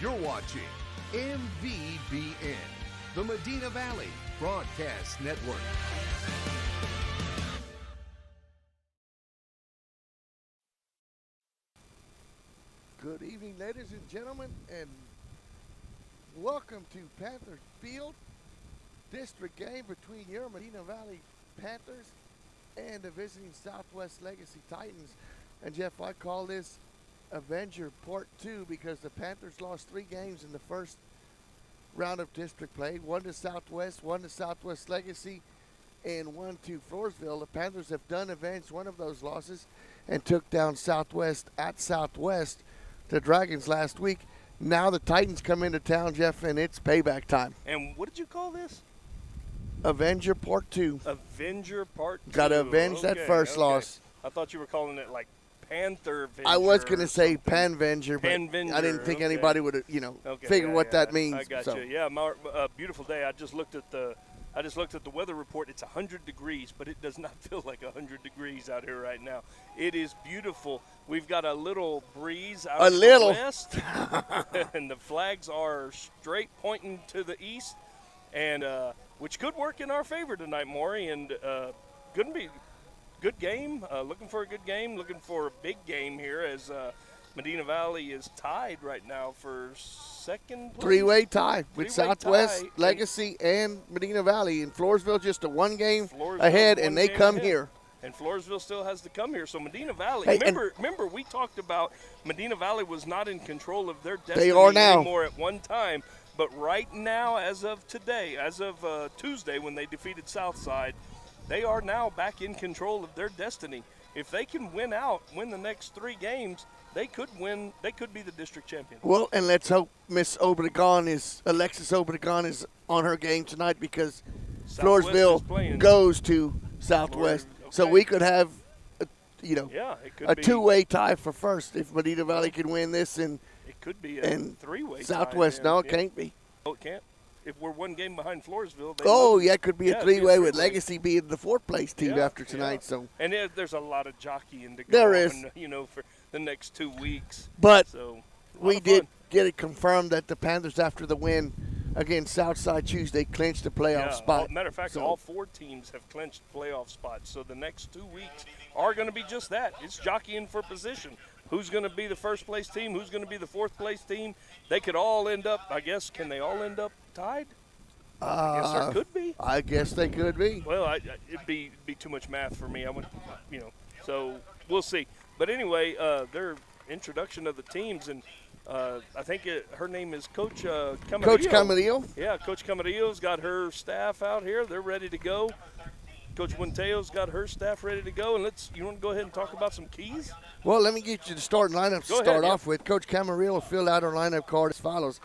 You're watching MVBN, the Medina Valley Broadcast Network. Good evening, ladies and gentlemen, and welcome to Panther Field, district game between your Medina Valley Panthers and the visiting Southwest Legacy Titans. And Jeff, I call this Avenger Part 2 because the Panthers lost 3 games in the first round of district play. 1 to Southwest, 1 to Southwest Legacy, and 1 to Floresville. The Panthers have done avenged one of those losses and took down Southwest at Southwest, the Dragons, last week. Now the Titans come into town, Jeff, and it's payback time. And what did you call this? Avenger Part 2. Avenger Part 2. Got to avenge that first loss. I thought you were calling it like Panther Venger. I was going to say Panvenger, but Panvenger, I didn't think anybody would have, figured what that means. I got you. Yeah, beautiful day. I just looked at the weather report. It's 100 degrees, but it does not feel like 100 degrees out here right now. It is beautiful. We've got a little breeze out of the west, and the flags are straight pointing to the east, and which could work in our favor tonight, Maury, and going to be good game. Looking for a good game. Looking for a big game here as Medina Valley is tied right now for second place. Three-way tie with Southwest, Legacy, and Medina Valley. And Floresville just a one-game ahead, and they come here. And Floresville still has to come here. So Medina Valley, hey, remember we talked about Medina Valley was not in control of their destiny they are now. Anymore at one time. But right now, as of today, as of Tuesday when they defeated Southside, they are now back in control of their destiny. If they can win the next 3 games, they could win. They could be the district champion. Well, and let's hope Alexis Obregon is on her game tonight because Floresville goes to Southwest. Okay. So we could have, a be 2-way tie for first if Medina Valley can win this, and it could be a 3-way tie. Southwest, no, it can't be. Oh, it can't. If we're 1 game behind Floresville, it could be a 3-way with Legacy being the 4th-place team after tonight. Yeah. So, and there's a lot of jockeying to go there is, for the next 2 weeks. But so, we did get it confirmed that the Panthers, after the win against Southside Tuesday, clinched a playoff spot. Matter of fact, all 4 teams have clinched playoff spots. So the next 2 weeks are going to be just that. It's jockeying for position. Who's going to be the first-place team? Who's going to be the 4th-place team? They could all end up, I guess, can they all end up tied? I guess there could be. I guess they could be. Well, it'd be too much math for me. I would, so we'll see. But anyway, their introduction of the teams, and I think her name is Coach Camarillo. Coach Camarillo? Yeah, Coach Camarillo's got her staff out here. They're ready to go. Coach Monteo's got her staff ready to go. And you want to go ahead and talk about some keys? Well, let me get you the starting lineup to start off with. Coach Camarillo filled out her lineup card as follows.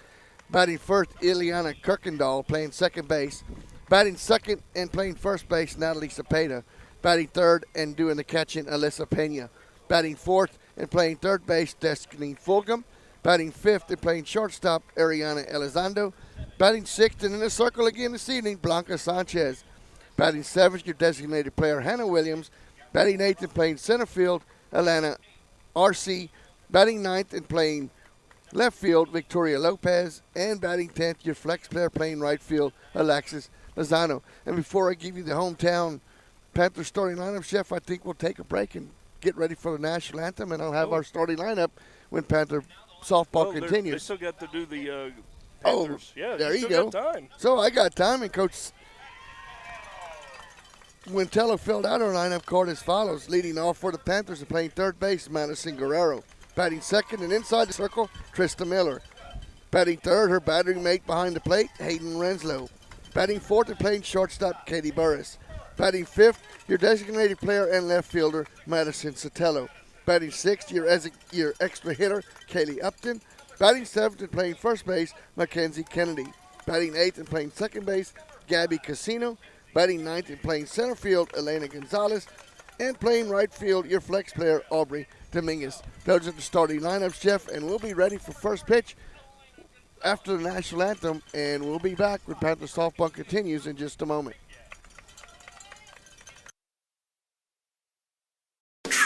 Batting first, Ileana Kirkendall, playing second base. Batting second and playing first base, Natalie Cepeda. Batting third and doing the catching, Alyssa Pena. Batting fourth and playing third base, Destiny Fulgham. Batting fifth and playing shortstop, Ariana Elizondo. Batting sixth and in the circle again this evening, Blanca Sanchez. Batting seventh, your designated player, Hannah Williams. Batting eighth and playing center field, Alana R.C. Batting ninth and playing left field, Victoria Lopez. And batting 10th, your flex player playing right field, Alexis Lozano. And before I give you the hometown Panthers starting lineup, Chef, I think we'll take a break and get ready for the national anthem, and I'll have our starting lineup when Panther softball continues. They still got to do the Panthers. Yeah, there you go. Got time. So I got time, and Coach Wintello filled out our lineup card as follows. Leading off for the Panthers and playing third base, Madison Guerrero. Batting second and inside the circle, Trista Miller. Batting third, her batting mate behind the plate, Hayden Renslow. Batting fourth and playing shortstop, Katie Burris. Batting fifth, your designated player and left fielder, Madison Citello. Batting sixth, your extra hitter, Kaylee Upton. Batting seventh and playing first base, Mackenzie Kennedy. Batting eighth and playing second base, Gabby Casino. Batting ninth and playing center field, Elena Gonzalez. And playing right field, your flex player, Aubrey Dominguez. Those are the starting lineups, Jeff, and we'll be ready for first pitch after the national anthem, and we'll be back with Panther Softball continues in just a moment.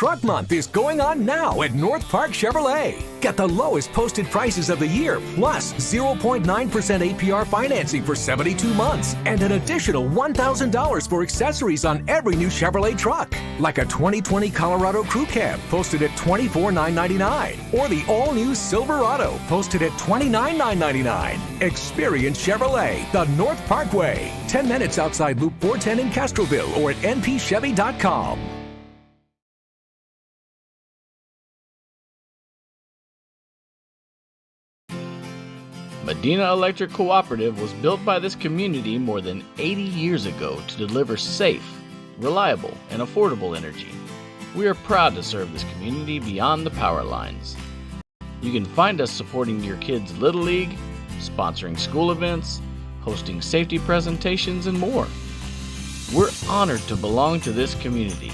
Truck Month is going on now at North Park Chevrolet. Get the lowest posted prices of the year, plus 0.9% APR financing for 72 months, and an additional $1,000 for accessories on every new Chevrolet truck, like a 2020 Colorado Crew Cab posted at $24,999, or the all-new Silverado posted at $29,999. Experience Chevrolet, the North Parkway, 10 minutes outside Loop 410 in Castroville, or at npchevy.com. Medina Electric Cooperative was built by this community more than 80 years ago to deliver safe, reliable, and affordable energy. We are proud to serve this community beyond the power lines. You can find us supporting your kids' Little League, sponsoring school events, hosting safety presentations, and more. We're honored to belong to this community.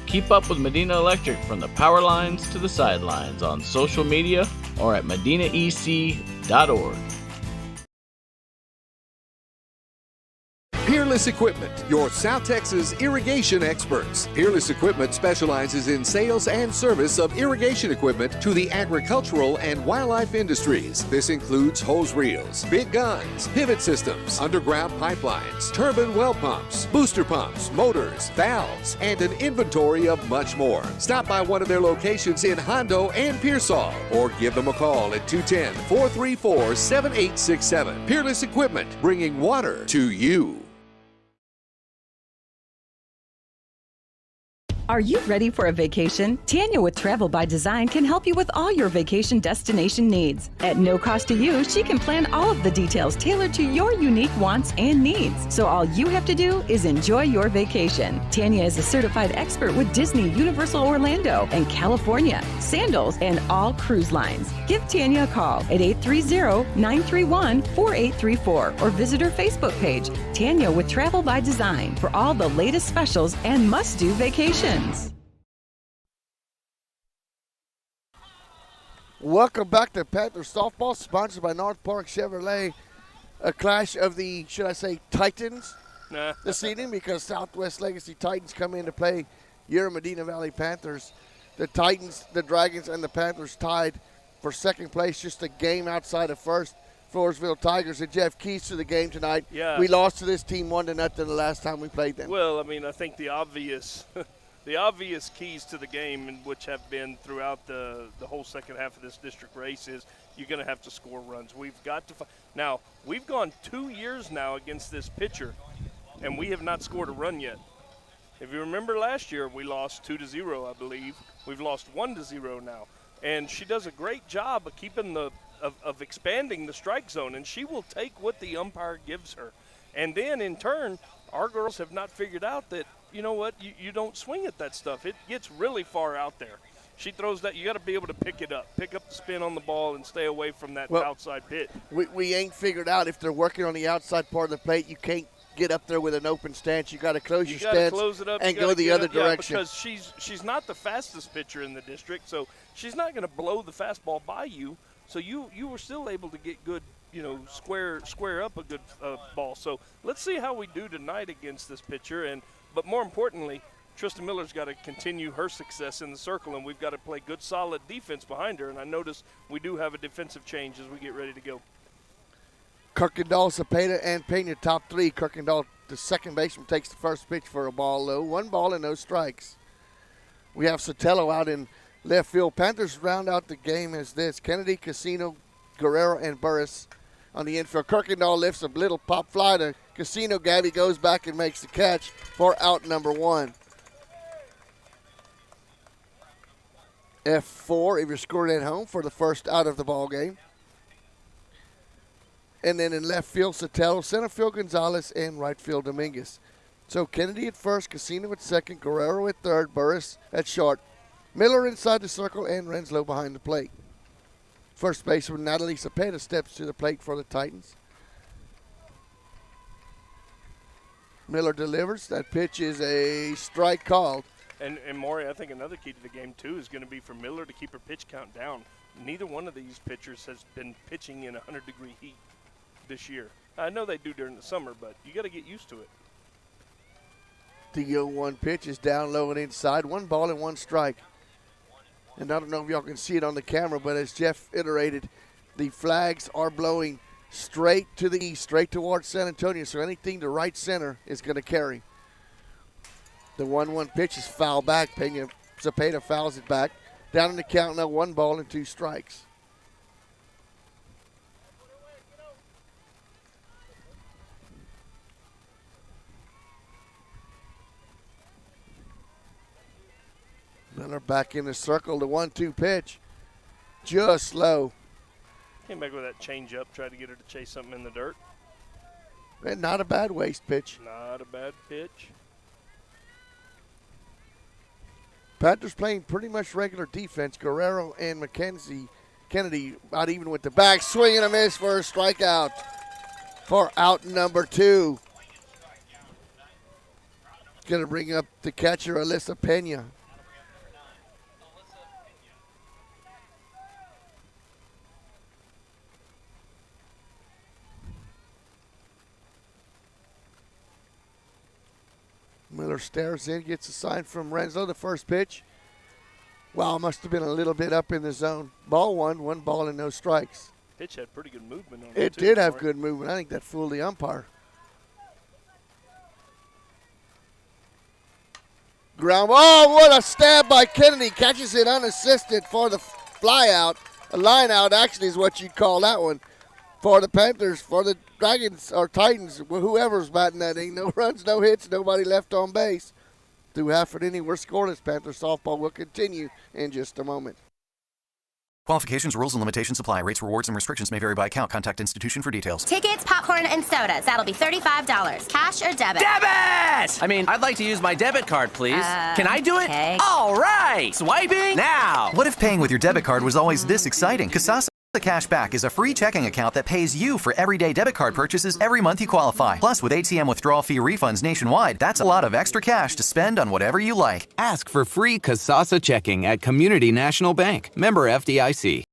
Keep up with Medina Electric from the power lines to the sidelines on social media or at medinaec.org. Peerless Equipment, your South Texas irrigation experts. Peerless Equipment specializes in sales and service of irrigation equipment to the agricultural and wildlife industries. This includes hose reels, big guns, pivot systems, underground pipelines, turbine well pumps, booster pumps, motors, valves, and an inventory of much more. Stop by one of their locations in Hondo and Pearsall, or give them a call at 210-434-7867. Peerless Equipment, bringing water to you. Are you ready for a vacation? Tanya with Travel by Design can help you with all your vacation destination needs. At no cost to you, she can plan all of the details tailored to your unique wants and needs. So all you have to do is enjoy your vacation. Tanya is a certified expert with Disney, Universal Orlando, and California, Sandals, and all cruise lines. Give Tanya a call at 830-931-4834 or visit her Facebook page, Tanya with Travel by Design, for all the latest specials and must-do vacations. Welcome back to Panthers Softball, sponsored by North Park Chevrolet. A clash of the, should I say, Titans this evening, because Southwest Legacy Titans come in to play your Medina Valley Panthers. The Titans, the Dragons, and the Panthers tied for second place, just a game outside of first. Floresville Tigers and Jeff Keys to the game tonight. Yeah. We lost to this team 1-0 the last time we played them. Well, I mean, I think the obvious the obvious keys to the game, and which have been throughout the whole second half of this district race, is you're going to have to score runs. We've got to now, we've gone 2 years now against this pitcher, and we have not scored a run yet. If you remember last year, we lost 2-0, I believe. We've lost 1-0 now. And she does a great job of keeping of expanding the strike zone, and she will take what the umpire gives her. And then, in turn, our girls have not figured out that, you know what, you don't swing at that stuff. It gets really far out there. She throws that, you got to be able to pick it up, pick up the spin on the ball and stay away from that outside pitch. We ain't figured out if they're working on the outside part of the plate, you can't get up there with an open stance. You got to close your stance close it up, and go the other direction. Because she's not the fastest pitcher in the district, so she's not going to blow the fastball by you. So you were still able to get good, square up a good ball. So let's see how we do tonight against this pitcher. But more importantly, Tristan Miller's got to continue her success in the circle, and we've got to play good, solid defense behind her. And I notice we do have a defensive change as we get ready to go. Kirkendall, Cepeda, and Pena top three. Kirkendall, the second baseman, takes the first pitch for a ball low. 1 ball and no strikes. We have Citello out in left field. Panthers round out the game as this: Kennedy, Casino, Guerrero, and Burris on the infield. Kirkendall lifts a little pop fly to Casino. Gabby goes back and makes the catch for out number 1. F4 if you're scoring at home for the first out of the ball game. And then in left field, Citello, center field, Gonzalez, and right field, Dominguez. So Kennedy at first, Casino at second, Guerrero at third, Burris at short, Miller inside the circle, and Renslow behind the plate. First baseman Natalie Cepeda steps to the plate for the Titans. Miller delivers. That pitch is a strike called. And Maury, I think another key to the game, too, is going to be for Miller to keep her pitch count down. Neither one of these pitchers has been pitching in 100-degree heat this year. I know they do during the summer, but you got to get used to it. The 0-1 pitch is down low and inside. 1 ball and 1 strike. And I don't know if y'all can see it on the camera, but as Jeff iterated, the flags are blowing straight to the east, straight towards San Antonio. So anything to right center is going to carry. The 1-1 pitch is foul back. Cepeda fouls it back. Down in the count now, 1 ball and 2 strikes. Miller back in the circle. The 1-2 pitch. Just low. Came back with that changeup, tried to get her to chase something in the dirt. And not a bad waste pitch. Not a bad pitch. Panthers playing pretty much regular defense. Guerrero and Kennedy about even with the back. Swing and a miss for a strikeout for out number 2. Going to bring up the catcher, Alyssa Pena. Miller stares in, gets a sign from Renzo. The first pitch. Wow, must have been a little bit up in the zone. Ball 1 ball and no strikes. Pitch had pretty good movement on it. It did have good movement. I think that fooled the umpire. Ground. Oh, what a stab by Kennedy. Catches it unassisted for the fly out. A line out actually is what you'd call that one. For the Panthers, for the Dragons or Titans, whoever's batting that inning. No runs, no hits, nobody left on base. Through half an inning, we're scoreless. Panther softball will continue in just a moment. Qualifications, rules, and limitations apply. Rates, rewards, and restrictions may vary by account. Contact institution for details. Tickets, popcorn, and sodas. That'll be $35. Cash or debit? Debit! I mean, I'd like to use my debit card, please. Can I do it? Okay. All right! Swiping now! What if paying with your debit card was always this exciting? Kasasa Cashback is a free checking account that pays you for everyday debit card purchases every month you qualify. Plus, with ATM withdrawal fee refunds nationwide, that's a lot of extra cash to spend on whatever you like. Ask for free Kasasa checking at Community National Bank. Member FDIC.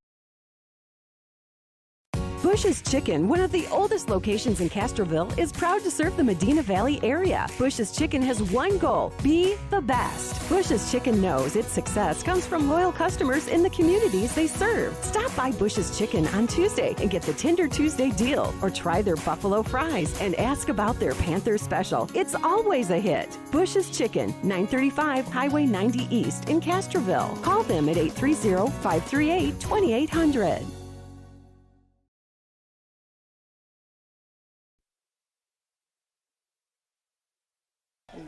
Bush's Chicken, one of the oldest locations in Castroville, is proud to serve the Medina Valley area. Bush's Chicken has one goal: be the best. Bush's Chicken knows its success comes from loyal customers in the communities they serve. Stop by Bush's Chicken on Tuesday and get the Tender Tuesday deal, or try their buffalo fries and ask about their Panther special. It's always a hit. Bush's Chicken, 935 Highway 90 East in Castroville. Call them at 830-538-2800.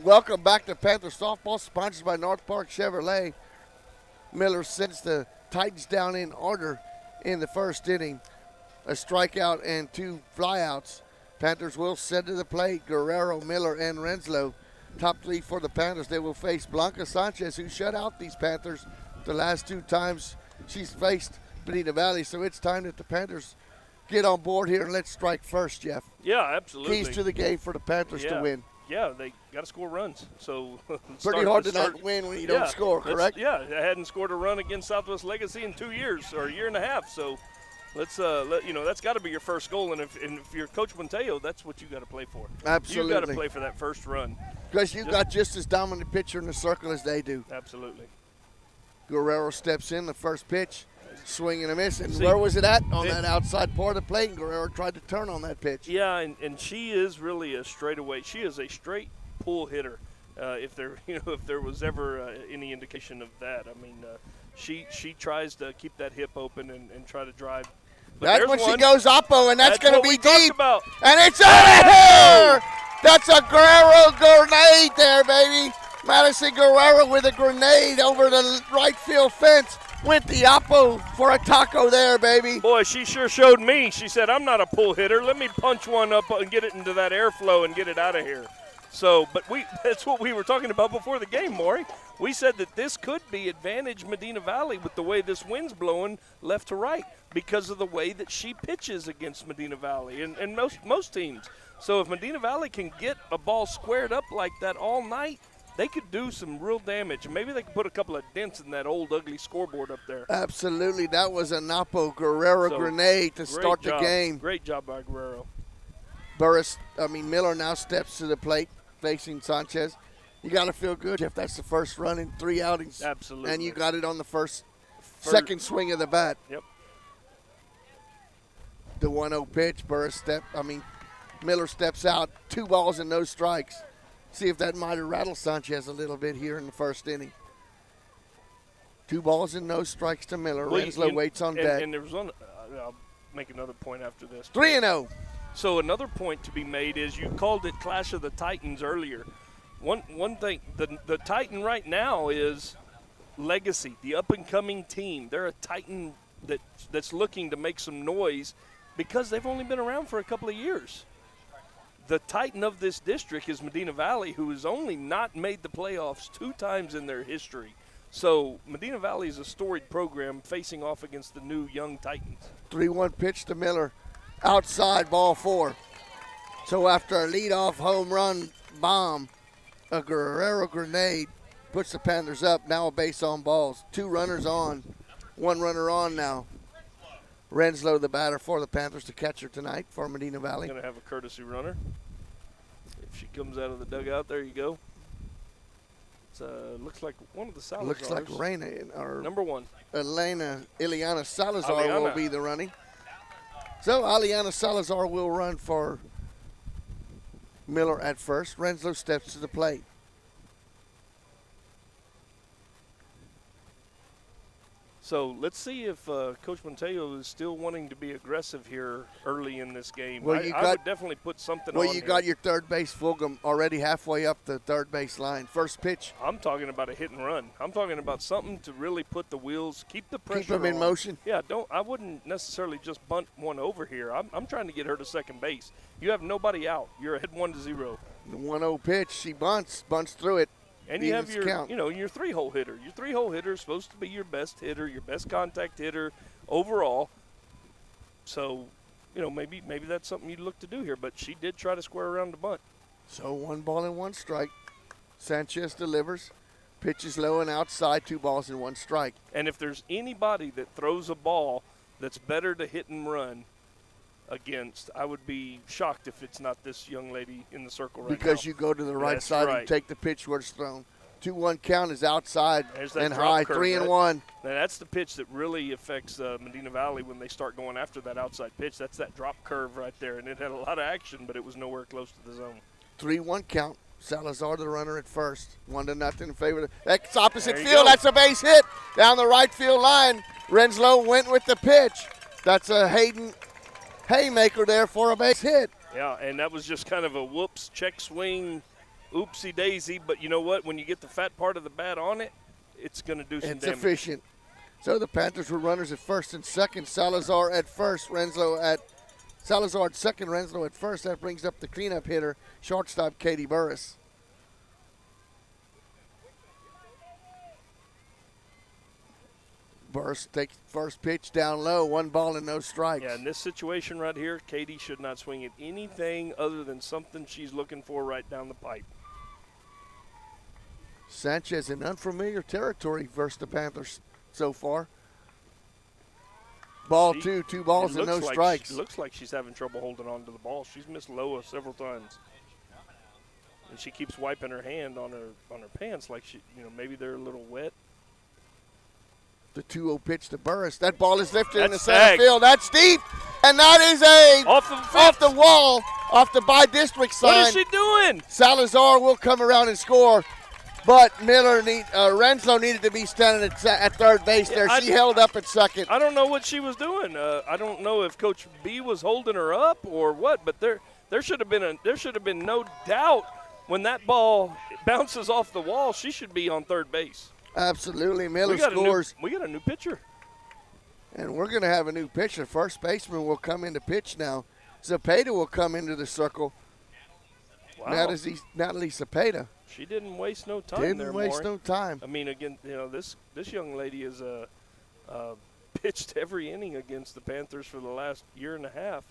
Welcome back to Panther Softball, sponsored by North Park Chevrolet. Miller sends the Titans down in order in the first inning. A strikeout and 2 flyouts. Panthers will send to the plate Guerrero, Miller, and Renslow. Top 3 for the Panthers. They will face Blanca Sanchez, who shut out these Panthers the last 2 times she's faced Medina Valley. So it's time that the Panthers get on board here, and let's strike first, Jeff. Yeah, absolutely. Keys to the game for the Panthers to win. Yeah, they got to score runs. So pretty hard to not win when you don't score, correct? Yeah, I hadn't scored a run against Southwest Legacy in 2 years or a year and a half. So let's that's got to be your first goal. And if you're Coach Monteo, that's what you got to play for. Absolutely, you got to play for that first run because you've got just as dominant pitcher in the circle as they do. Absolutely. Guerrero steps in the first pitch. Swing and a miss. And where was it at? On that outside part of the plate. And Guerrero tried to turn on that pitch. Yeah, and she is really a straightaway. She is a straight pull hitter. If there was ever any indication of that, I mean, she tries to keep that hip open and try to drive. But that's when she goes oppo, and that's going to be deep. About. And it's out of here. That's a Guerrero grenade there, baby. Madison Guerrero with a grenade over the right field fence. Went the oppo for a taco there, baby. Boy, she sure showed me. She said, I'm not a pull hitter. Let me punch one up and get it into that airflow and get it out of here. So, but that's what we were talking about before the game, Maury. We said that this could be advantage Medina Valley with the way this wind's blowing left to right because of the way that she pitches against Medina Valley and most teams. So if Medina Valley can get a ball squared up like that all night, they could do some real damage. Maybe they could put a couple of dents in that old ugly scoreboard up there. Absolutely. That was a Napo Guerrero grenade to start the game. Great job by Guerrero. Miller now steps to the plate facing Sanchez. You got to feel good if that's the first run in 3 outings. Absolutely. And you got it on the second swing of the bat. Yep. The 1-0 pitch, Miller steps out, 2 balls and no strikes. See if that might have rattled Sanchez a little bit here in the first inning. 2 balls and no strikes to Miller. Renslow waits on deck. And there was one. I'll make another point after this. 3-0. So another point to be made is you called it Clash of the Titans earlier. One thing, the Titan right now is Legacy, the up-and-coming team. They're a Titan that's looking to make some noise because they've only been around for a couple of years. The Titan of this district is Medina Valley, who has only not made the playoffs 2 times in their history. So Medina Valley is a storied program facing off against the new young Titans. 3-1 pitch to Miller. Outside, ball 4. So after a leadoff home run bomb, a Guerrero grenade puts the Panthers up. Now a base on balls. 2 runners on. 1 runner on now. Renslow, the batter for the Panthers, the catcher tonight for Medina Valley. Going to have a courtesy runner. If she comes out of the dugout, there you go. It looks like one of the Salazars. Looks like Reina, or number 1. Ileana Salazar will be the running. So Ileana Salazar will run for Miller at first. Renslow steps to the plate. So let's see if Coach Montello is still wanting to be aggressive here early in this game. Well, I would definitely put something on. Well, you got your third base Fulgham already halfway up the third base line. First pitch. I'm talking about a hit and run. I'm talking about something to really put the wheels, keep the pressure Keep them in on. motion. Yeah, I wouldn't necessarily just bunt one over here. I'm trying to get her to second base. You have nobody out. You're ahead 1-0. The 1-0 pitch. She bunts through it. And you have your 3-hole hitter. Your 3-hole hitter is supposed to be your best hitter, your best contact hitter overall. So, maybe that's something you'd look to do here. But she did try to square around the bunt. So 1 ball and 1 strike. Sanchez delivers. Pitches low and outside, 2 balls and 1 strike. And if there's anybody that throws a ball that's better to hit and run against, I would be shocked if it's not this young lady in the circle right now. Because you go to the right side and take the pitch where it's thrown. 2-1 count is outside and high, 3-1. Now that's the pitch that really affects Medina Valley when they start going after that outside pitch. That's that drop curve right there, and it had a lot of action, but it was nowhere close to the zone. 3-1 count. Salazar, the runner at first. 1-0 in favor. That's opposite field. That's a base hit down the right field line. Renslow went with the pitch. That's a Hayden haymaker there for a base hit. Yeah, and that was just kind of a whoops, check swing, oopsie daisy. But you know what? When you get the fat part of the bat on it, it's going to do some damage. It's efficient. So the Panthers were runners at first and second. Salazar at first, Salazar at second, Renslow at first. That brings up the cleanup hitter, shortstop Katie Burris. Burris takes first pitch down low, 1 ball and no strikes. Yeah, in this situation right here, Katie should not swing at anything other than something she's looking for right down the pipe. Sanchez in unfamiliar territory versus the Panthers so far. Ball 2 balls and no strikes. It looks like she's having trouble holding on to the ball. She's missed Loa several times. And she keeps wiping her hand on her pants like maybe they're a little wet. The 2-0 pitch to Burris. That ball is lifted in the center field. That's deep, and that is off the wall, off the by-district sign. What is she doing? Salazar will come around and score, but Renslow needed to be standing at third base there. She held up at second. I don't know what she was doing. I don't know if Coach B was holding her up or what, but there should have been no doubt when that ball bounces off the wall, she should be on third base. Absolutely. Miller scores. We got a new pitcher. And we're going to have a new pitcher. First baseman will come into pitch now. Zepeda will come into the circle. Wow. Natalie Zepeda. She didn't waste no time Didn't waste no time. I mean, again, this young lady has pitched every inning against the Panthers for the last year and a half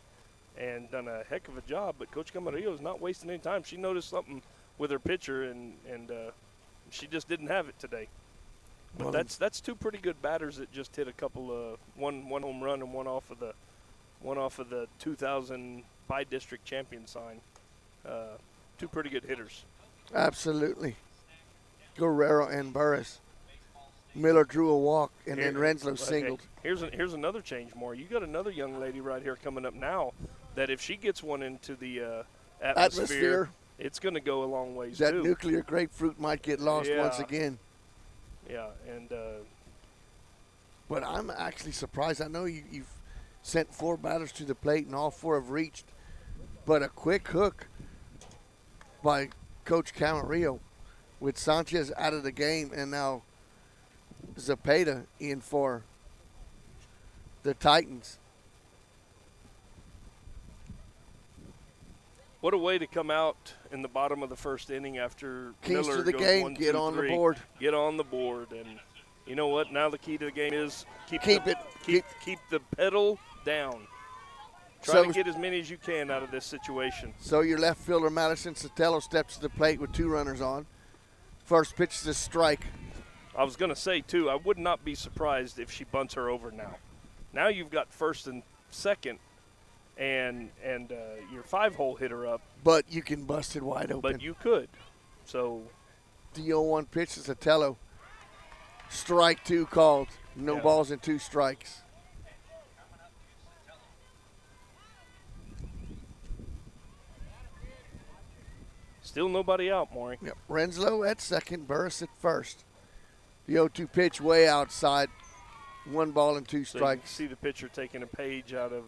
and done a heck of a job. But Coach Camarillo is not wasting any time. She noticed something with her pitcher, and she just didn't have it today. But that's 2 pretty good batters that just hit a couple of one home run and one off of the 2000 by district champion sign. 2 pretty good hitters. Absolutely. Guerrero and Burris. Miller drew a walk, and then Renslow singled. Here's another change, more. You got another young lady right here coming up now that if she gets one into the atmosphere, it's going to go a long ways, that too. nuclear grapefruit might get lost once again. Yeah, and but I'm actually surprised. I know you've sent 4 batters to the plate, and all 4 have reached. But a quick hook by Coach Camarillo with Sanchez out of the game, and now Zepeda in for the Titans. what a way to come out in the bottom of the first inning after Keys Miller to the goes game, 1, 2, get on 3. the board. Get on the board. And you know what? Now the key to the game is keep the pedal down. Try to get as many as you can out of this situation. So your left fielder, Madison Citello, steps to the plate with 2 runners on. First pitch is a strike. I was going to say, too, I would not be surprised if she bunts her over now. Now you've got first and second and your 5-hole hitter up. But you can bust it wide open. But you could. So the 0-1 pitch to Citello. Strike 2 called. No balls and 2 strikes. Still nobody out, Maury. Yep. Renslow at second, Burris at first. The 0-2 pitch way outside. 1 ball and 2 strikes. So you can see the pitcher taking a page out of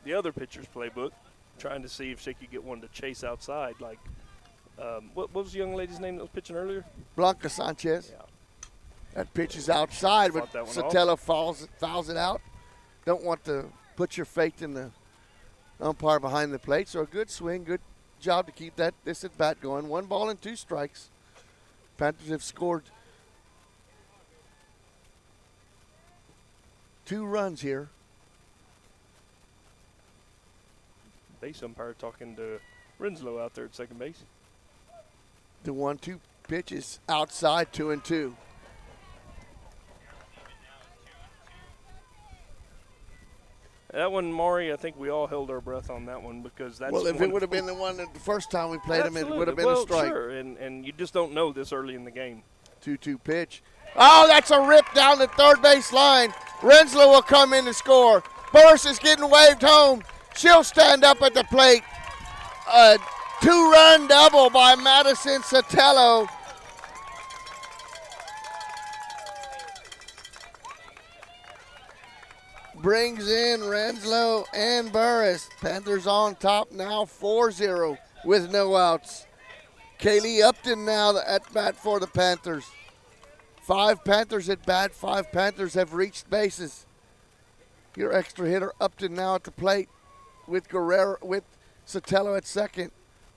the other pitcher's playbook, trying to see if she could get one to chase outside. Like, what was the young lady's name that was pitching earlier? Blanca Sanchez. Yeah. That pitch is outside, but Citello fouls it out. Don't want to put your faith in the umpire behind the plate. So a good swing, good job to keep this at bat going. 1 ball and 2 strikes. Panthers have scored 2 runs here. Base umpire talking to Renslow out there at second base. The 1-2 pitch is outside, 2-2. That one, Maury, I think we all held our breath on that one because that's. Well, if it would have been the one that the first time we played him, it would have been a strike. Sure, and you just don't know this early in the game. 2-2 pitch. Oh, that's a rip down the third base line. Renslow will come in to score. Burris is getting waved home. She'll stand up at the plate. A 2-run double by Madison Citello. Brings in Renslow and Burris. Panthers on top now 4-0 with no outs. Kaylee Upton now at bat for the Panthers. 5 Panthers at bat. 5 Panthers have reached bases. Your extra hitter Upton now at the plate with Guerrero, with Citello at second.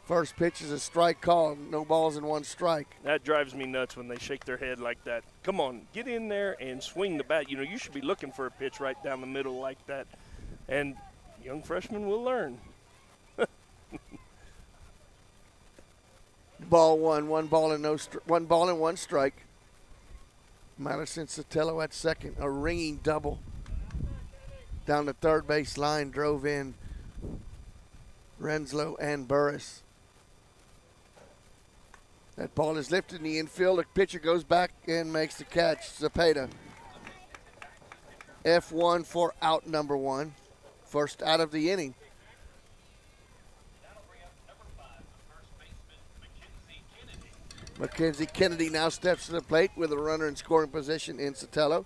First pitch is a strike call. No balls and 1 strike. That drives me nuts when they shake their head like that. Come on, get in there and swing the bat. You know, you should be looking for a pitch right down the middle like that. And young freshmen will learn. Ball 1, 1 ball and 1 ball and 1 strike. Madison Citello at second, a ringing double. Down the third base line, drove in Renslow and Burris. That ball is lifted in the infield. The pitcher goes back and makes the catch. Zepeda. F1 for out number 1. First out of the inning. Mackenzie Kennedy now steps to the plate with a runner in scoring position in Citello.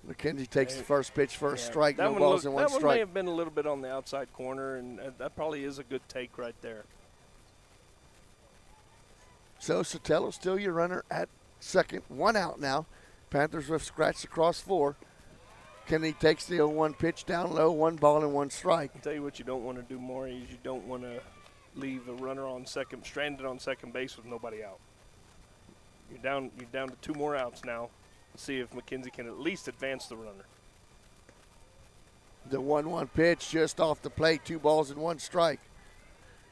McKenzie takes the first pitch for a strike, no balls and 1 strike. That one may have been a little bit on the outside corner, and that probably is a good take right there. So Citello still your runner at second. 1 out now. Panthers have scratched across 4. Kennedy takes the 0-1 pitch down low, 1 ball and 1 strike. I'll tell you what you don't want to do, Maury, is you don't want to leave a runner on second, stranded on second base with nobody out. You're down to 2 more outs now. Let's see if McKenzie can at least advance the runner. The 1-1 pitch just off the plate, 2 balls and 1 strike.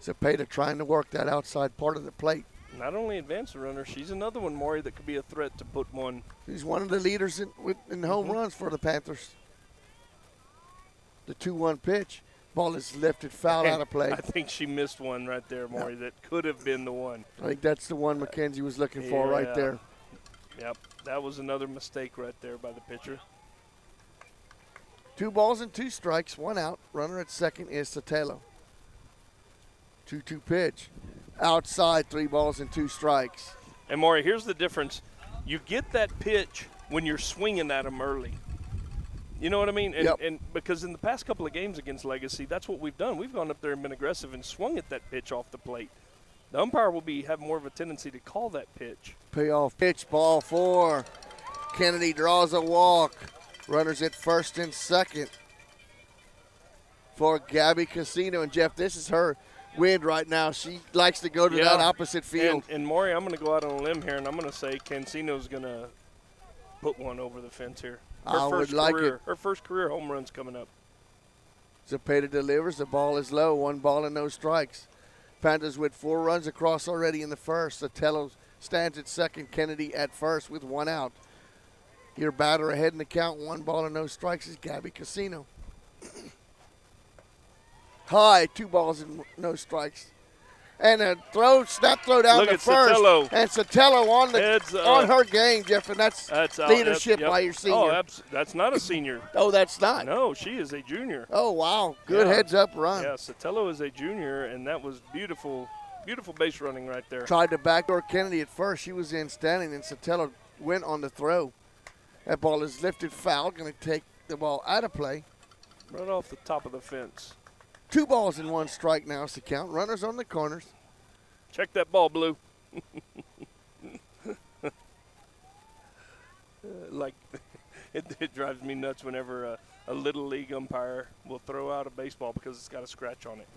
Zepeda trying to work that outside part of the plate. Not only advance the runner, she's another one, Maury, that could be a threat to put one. He's one of the leaders in home runs for the Panthers. The 2-1 pitch. Ball is lifted foul out of play. I think she missed one right there, Maury, that could have been the one. I think that's the one McKenzie was looking for right there. Yep, that was another mistake right there by the pitcher. 2 balls and 2 strikes, 1 out. Runner at second is Citello. 2-2 pitch. Outside, 3 balls and 2 strikes. And Maury, here's the difference. You get that pitch when you're swinging at them early. You know what I mean? And because in the past couple of games against Legacy, that's what we've done. We've gone up there and been aggressive and swung at that pitch off the plate. The umpire will have more of a tendency to call that pitch. Payoff pitch, ball 4. Kennedy draws a walk. Runners at first and second for Gabby Casino. And, Jeff, this is her wind right now. She likes to go to that opposite field. And Maury, I'm going to go out on a limb here, and I'm going to say Cancino's going to put one over the fence here. I would like it. Her first career home run's coming up. Zepeda delivers. The ball is low. 1 ball and no strikes. Panthers with 4 runs across already in the first. Citello stands at second. Kennedy at first with 1 out. Your batter ahead in the count. 1 ball and no strikes is Gabby Casino. High. 2 balls and no strikes. And a snap throw down to first. Citello. And Citello on her game, Jeff, and that's leadership by your senior. Oh, that's not a senior. Oh, that's not. No, she is a junior. Oh, wow. Good heads-up run. Yeah, Citello is a junior, and that was beautiful base running right there. Tried to backdoor Kennedy at first. She was in standing, and Citello went on the throw. That ball is lifted foul, going to take the ball out of play. Right off the top of the fence. 2 balls and 1 strike now is the count. Runners on the corners. Check that ball, Blue. It drives me nuts whenever a little league umpire will throw out a baseball because it's got a scratch on it.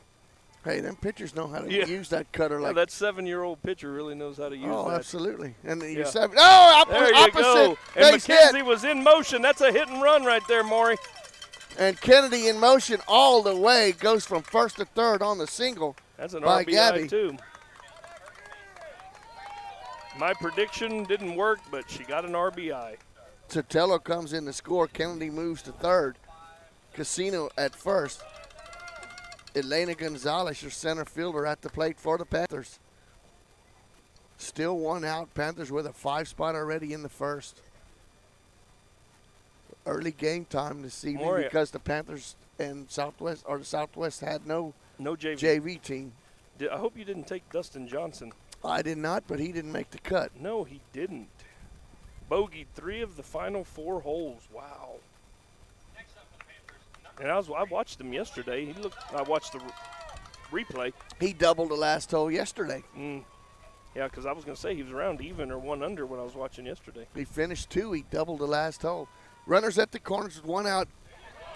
Hey, them pitchers know how to use that cutter. Yeah, that 7-year-old pitcher really knows how to use that. Oh, absolutely. And you're 7. Oh, there you opposite. go. And McKenzie was in motion. That's a hit and run right there, Maury. And Kennedy in motion all the way, goes from first to third on the single. That's an by RBI, Gabby. Too. My prediction didn't work, but she got an RBI. Citello comes in to score. Kennedy moves to third. Casino at first. Elena Gonzalez, your center fielder, at the plate for the Panthers. Still 1 out. Panthers with a 5 spot already in the first. Early game time this evening because the Panthers and the Southwest had no JV team. I hope you didn't take Dustin Johnson. I did not, but he didn't make the cut. No, he didn't. Bogeyed 3 of the final 4 holes. Wow. And I watched him yesterday. I watched the replay. He doubled the last hole yesterday. Yeah, because I was going to say he was around even or 1 under when I was watching yesterday. He finished 2. He doubled the last hole. Runners at the corners with 1 out.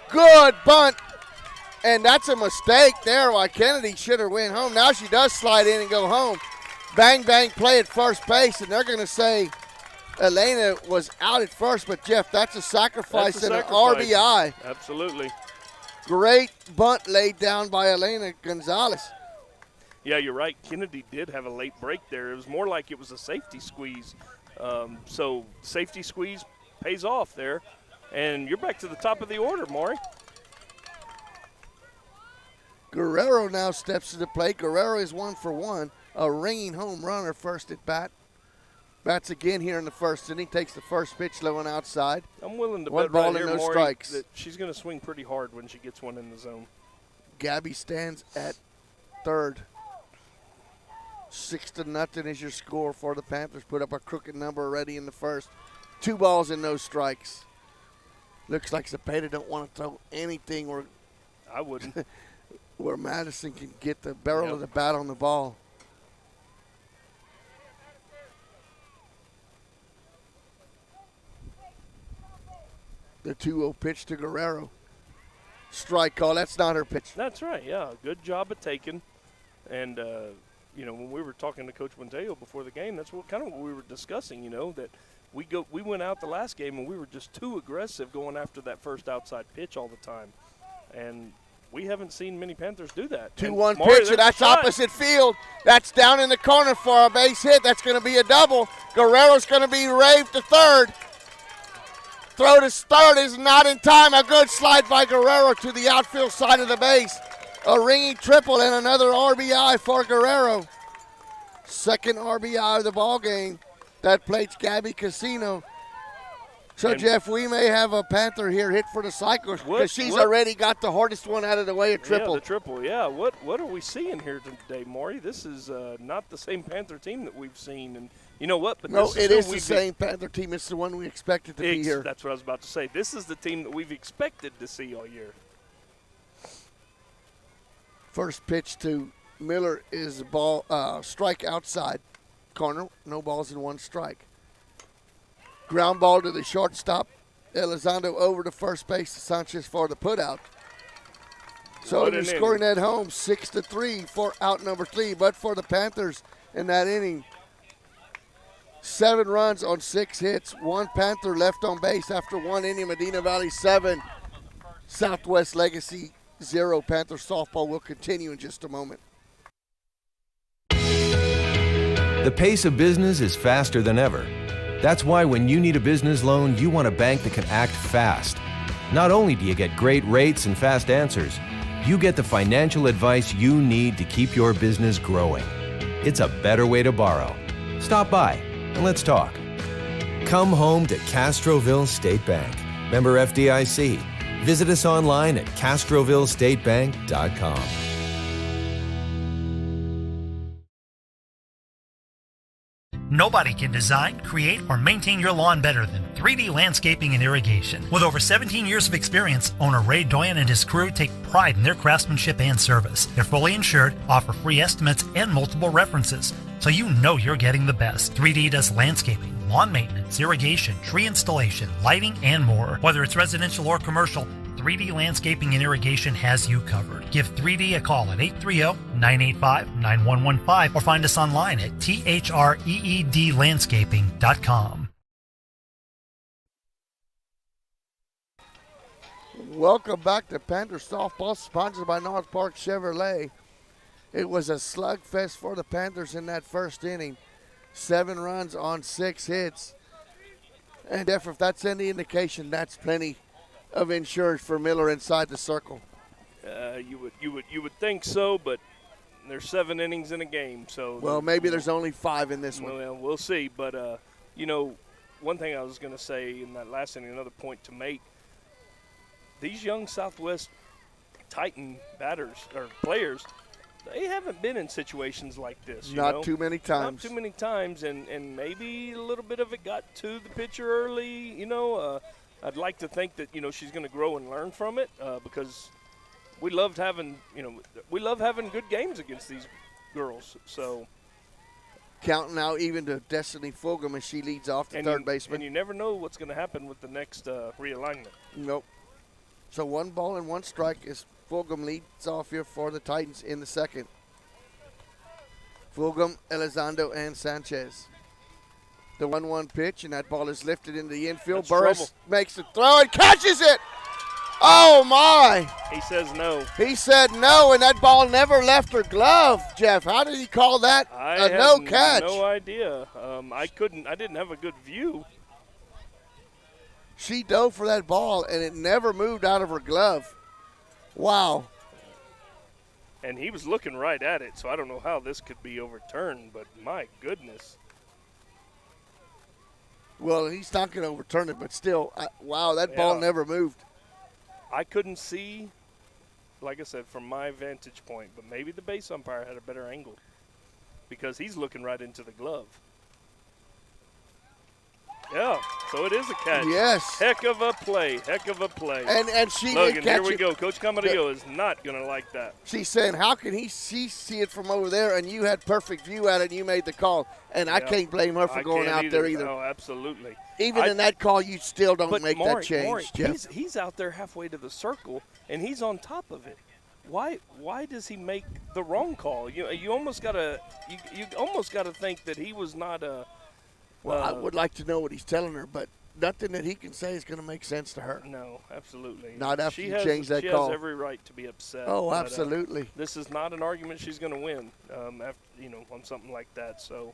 Good bunt. And that's a mistake there why Kennedy should have went home. Now she does slide in and go home. Bang, bang play at first base, and they're going to say Elena was out at first. But, Jeff, that's a sacrifice and an RBI. Absolutely. Great bunt laid down by Elena Gonzalez. Yeah, you're right. Kennedy did have a late break there. It was more like it was a safety squeeze. So safety squeeze pays off there. And you're back to the top of the order, Maury. Guerrero now steps to the plate. Guerrero is 1 for 1. A ringing home runner first at bat. Bats again here in the first inning. Takes the first pitch low and outside. I'm willing to 1 bet ball right and here, no Maury, strikes. that she's going to swing pretty hard when she gets one in the zone. Gabby stands at third. 6-0 is your score for the Panthers. Put up a crooked number already in the first. 2 balls and no strikes. Looks like Zepeda don't want to throw anything where I wouldn't. where Madison can get the barrel of the bat on the ball. The 2-0 pitch to Guerrero. Strike call. That's not her pitch. That's right, yeah. Good job of taking. And, when we were talking to Coach Monteo before the game, that's what we were discussing, that we went out the last game and we were just too aggressive going after that first outside pitch all the time. And we haven't seen many Panthers do that. 2-1 pitch, and that's opposite field. That's down in the corner for a base hit. That's going to be a double. Guerrero's going to be raved to third. throw to third is not in time. A good slide by Guerrero to the outfield side of the base. A ringing triple and another RBI for Guerrero. Second RBI of the ball game. That plates Gabby Casino. So, Jeff, we may have a Panther here hit for the cycle because she's already got the hardest one out of the way, a triple. Yeah, the triple, yeah. What are we seeing here today, Maury? This is not the same Panther team that we've seen. And you know what? But no, it is the same Panther team. It's the one we expected to be here. That's what I was about to say. This is the team that we've expected to see all year. First pitch to Miller is a ball, strike outside corner. No balls and one strike. Ground ball to the shortstop. Elizondo over to first base to Sanchez for the putout. So you're scoring at home 6-3 for out number 3. But for the Panthers in that inning, 7 runs on 6 hits. 1 Panther left on base after 1 inning. Medina Valley 7, Southwest Legacy 0. Panther softball will continue in just a moment. The pace of business is faster than ever. That's why when you need a business loan, you want a bank that can act fast. Not only do you get great rates and fast answers, you get the financial advice you need to keep your business growing. It's a better way to borrow. Stop by and let's talk. Come home to Castroville State Bank. Member FDIC. Visit us online at CastrovilleStateBank.com. Nobody can design, create, or maintain your lawn better than 3D Landscaping and Irrigation. With over 17 years of experience, owner Ray Doyen and his crew take pride in their craftsmanship and service. They're fully insured, offer free estimates and multiple references, so you know you're getting the best. 3D does landscaping, lawn maintenance, irrigation, tree installation, lighting, and more. Whether it's residential or commercial, 3D Landscaping and Irrigation has you covered. Give 3D a call at 830-985-9115 or find us online at threedlandscaping.com. Welcome back to Panther Softball, sponsored by North Park Chevrolet. It was a slugfest for the Panthers in that first inning. 7 runs on 6 hits. And if that's any indication, that's plenty of insurance for Miller inside the circle. You would think so, but there's 7 innings in a game, so. Well, maybe there's only 5 in this one. Well, we'll see. But one thing I was going to say in that last inning, another point to make. These young Southwest Titan batters or players, they haven't been in situations like this. Not too many times. Not too many times, and maybe a little bit of it got to the pitcher early. I'd like to think that she's going to grow and learn from it because we loved having good games against these girls. So counting out even to Destiny Fulgham as she leads off the third baseman. And you never know what's going to happen with the next realignment. Nope. So 1 ball and 1 strike as Fulgham leads off here for the Titans in the second. Fulgham, Elizondo, and Sanchez. The 1-1 pitch, and that ball is lifted into the infield. Burris makes the throw and catches it. Oh, my. He says no. He said no, and that ball never left her glove, Jeff. How did he call that a no catch? No idea. I didn't have a good view. She dove for that ball, and it never moved out of her glove. Wow. And he was looking right at it, so I don't know how this could be overturned, but my goodness. Well, he's not going to overturn it, but still, wow, that ball never moved. I couldn't see, like I said, from my vantage point, but maybe the base umpire had a better angle because he's looking right into the glove. Yeah, so it is a catch. Yes. Heck of a play. And she Logan, did catch here we it. go. Coach Camarillo is not going to like that. She's saying, how can he see it from over there, and you had perfect view at it, and you made the call. And I can't blame her for going out there either. Oh, absolutely. Even in that call, you still don't make that change, Maury, Jeff. He's out there halfway to the circle, and he's on top of it. Why does he make the wrong call? You almost got to think that he was not a – well, I would like to know what he's telling her, but nothing that he can say is going to make sense to her. No, absolutely. Not after you change that call. She has every right to be upset. Oh, absolutely. This is not an argument she's going to win after, on something like that. So,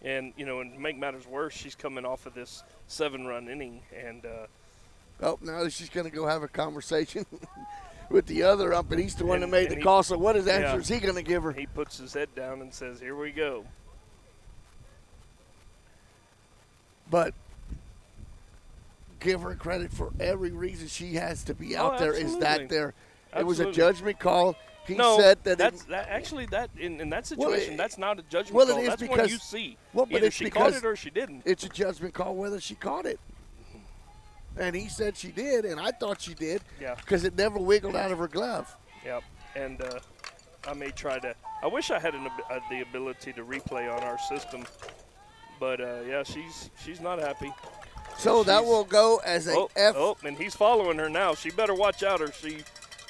and, and to make matters worse, she's coming off of this 7-run inning. And now she's going to go have a conversation with the other ump, and he's the one that made the call. So what answer is he going to give her? He puts his head down and says, "Here we go." But give her credit for every reason she has to be out there. Is that there? It was a judgment call. He said that in that situation, that's not a judgment call. It is that's because one you see. But either she caught it or she didn't. It's a judgment call whether she caught it. And he said she did, and I thought she did. Yeah. Because it never wiggled out of her glove. Yep. And I may try to. I wish I had the ability to replay on our system, but she's not happy. So that will go as a F. Oh, and he's following her now. She better watch out, or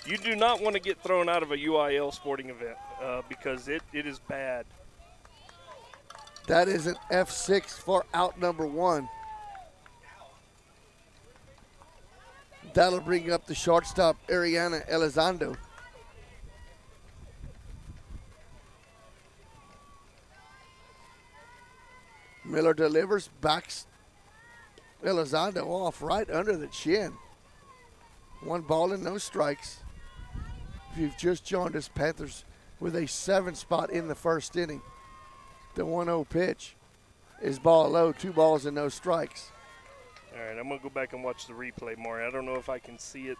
you do not want to get thrown out of a UIL sporting event because it is bad. That is an F6 for out number 1. That'll bring up the shortstop, Ariana Elizondo. Miller delivers, backs Elizondo off right under the chin. 1 ball and no strikes. If you've just joined us, Panthers with a 7 spot in the first inning. The 1-0 pitch is ball low, 2 balls and no strikes. All right, I'm going to go back and watch the replay more. I don't know if I can see it.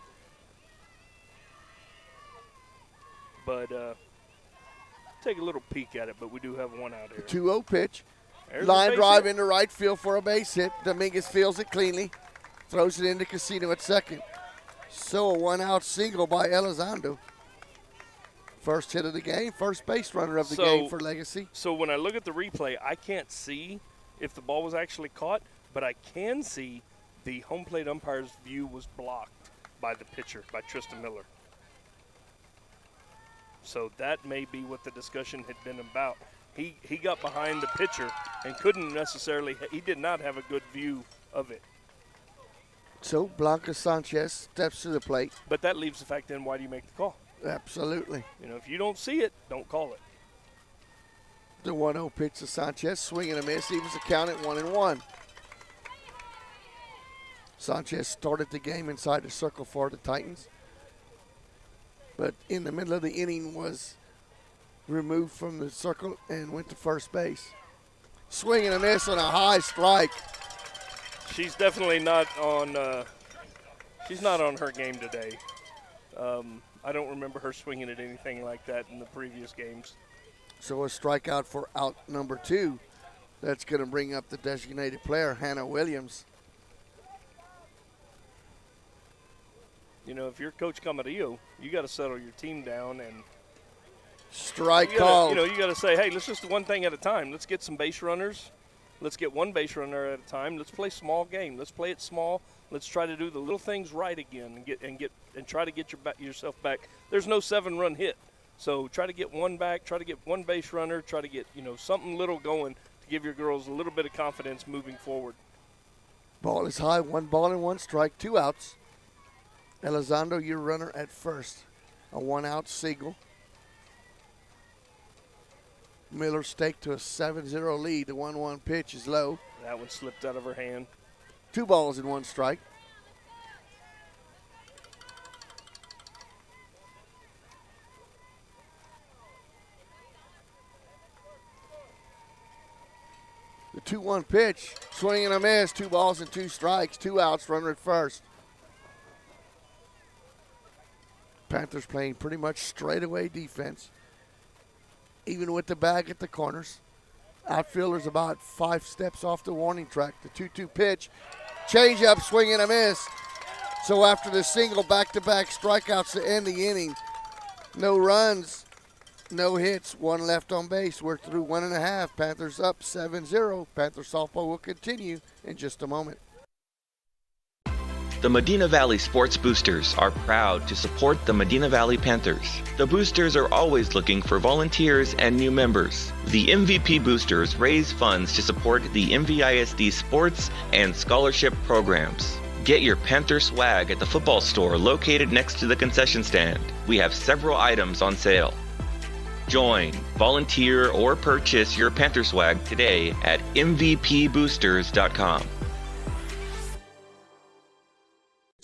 But take a little peek at it, but we do have 1 out here. 2-0 pitch. There's Line drive into right field for a base hit. Dominguez fields it cleanly. Throws it into Casino at second. So a 1-out single by Elizondo. First hit of the game, first base runner of the game for Legacy. So when I look at the replay, I can't see if the ball was actually caught, but I can see the home plate umpire's view was blocked by the pitcher, by Tristan Miller. So that may be what the discussion had been about. He got behind the pitcher and couldn't necessarily – he did not have a good view of it. So Blanca Sanchez steps to the plate. But that leaves the fact in, why do you make the call? Absolutely. If you don't see it, don't call it. The 1-0 pitch to Sanchez, swing and a miss. He was a count at 1-1. Sanchez started the game inside the circle for the Titans. But in the middle of the inning was removed from the circle and went to first base. Swing and a miss on a high strike. She's definitely not on she's not on her game today. I don't remember her swinging at anything like that in the previous games. So a strikeout for out number 2. That's going to bring up the designated player, Hannah Williams. If you're Coach Camarillo, you got to settle your team down and strike call. You got to say, hey, let's just do one thing at a time. Let's get some base runners. Let's get 1 base runner at a time. Let's play small game. Let's play it small. Let's try to do the little things right again and try to get yourself back. There's no 7-run hit, so try to get 1 back. Try to get 1 base runner. Try to get something little going to give your girls a little bit of confidence moving forward. Ball is high. 1 ball and 1 strike. 2 outs. Elizondo, your runner at first. A 1-out single. Miller staked to a 7-0 lead. The 1-1 pitch is low. That one slipped out of her hand. 2 balls and 1 strike. The 2-1 pitch, swing and a miss. 2 balls and 2 strikes. 2 outs, runner at first. Panthers playing pretty much straightaway defense. Even with the bag at the corners. Outfielder's about 5 steps off the warning track. The 2-2 pitch. Change up, swing and a miss. So after the single back-to-back strikeouts to end the inning, no runs, no hits, 1 left on base. We're through 1.5. Panthers up 7-0. Panther softball will continue in just a moment. The Medina Valley Sports Boosters are proud to support the Medina Valley Panthers. The Boosters are always looking for volunteers and new members. The MVP Boosters raise funds to support the MVISD sports and scholarship programs. Get your Panther swag at the football store located next to the concession stand. We have several items on sale. Join, volunteer, or purchase your Panther swag today at mvpboosters.com.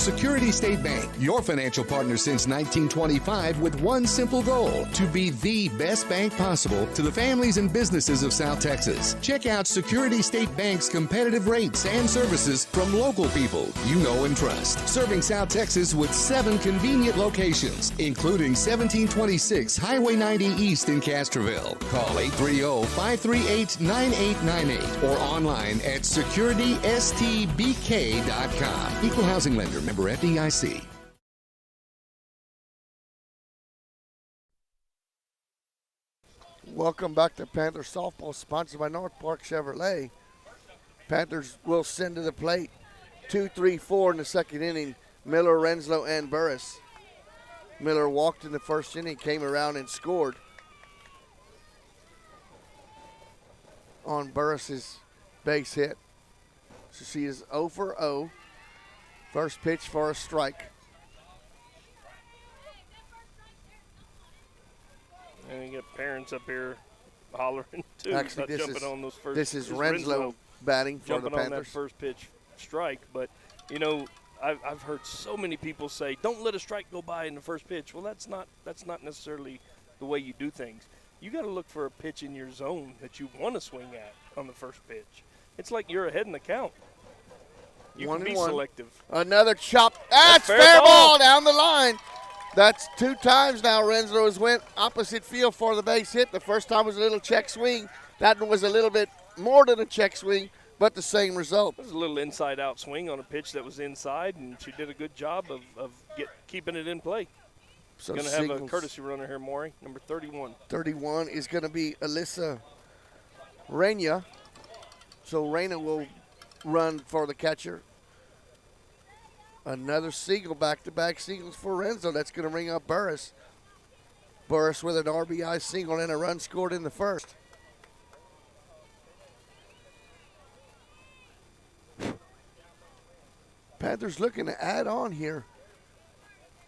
Security State Bank, your financial partner since 1925 with one simple goal, to be the best bank possible to the families and businesses of South Texas. Check out Security State Bank's competitive rates and services from local people you know and trust. Serving South Texas with 7 convenient locations, including 1726 Highway 90 East in Castroville. Call 830-538-9898 or online at securitystbk.com. Equal housing lender, member FDIC. Welcome back to Panther Softball, sponsored by North Park Chevrolet. Panthers will send to the plate 2, 3, 4 in the second inning. Miller, Renslow, and Burris. Miller walked in the first inning, came around and scored on Burris's base hit. So she is 0 for 0. First pitch for a strike. And you get parents up here hollering too. Actually, this is Renslow batting for the Panthers. Jumping on that first pitch strike. But, you know, I've heard so many people say, don't let a strike go by in the first pitch. Well, that's not necessarily the way you do things. You got to look for a pitch in your zone that you want to swing at on the first pitch. It's like you're ahead in the count. You can be selective. Another chop. That's fair ball down the line. That's 2 times now Renslow has went opposite field for the base hit. The first time was a little check swing. That one was a little bit more than a check swing, but the same result. It was a little inside-out swing on a pitch that was inside, and she did a good job of keeping it in play. So going to have a courtesy runner here, Maury, number 31. 31 is going to be Alyssa Reyna. So Reyna will run for the catcher. Another single, back-to-back singles for Renzo. That's going to ring up Burris. Burris with an RBI single and a run scored in the first. Panthers looking to add on here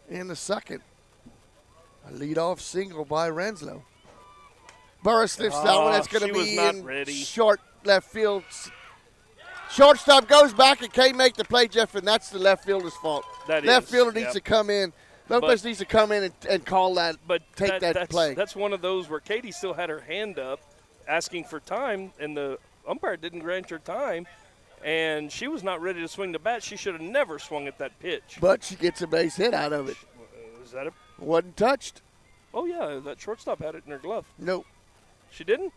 in the second. A leadoff single by Renslow. Burris lifts that one. That's going to be in short left field. Shortstop goes back and can't make the play, Jeff, and that's the left fielder's fault. Left fielder needs to come in. Lopez needs to come in and call that, take that play. That's one of those where Katie still had her hand up asking for time, and the umpire didn't grant her time, and she was not ready to swing the bat. She should have never swung at that pitch. But she gets a base hit out of it. Is that Wasn't touched. Oh, yeah, that shortstop had it in her glove. Nope. She didn't?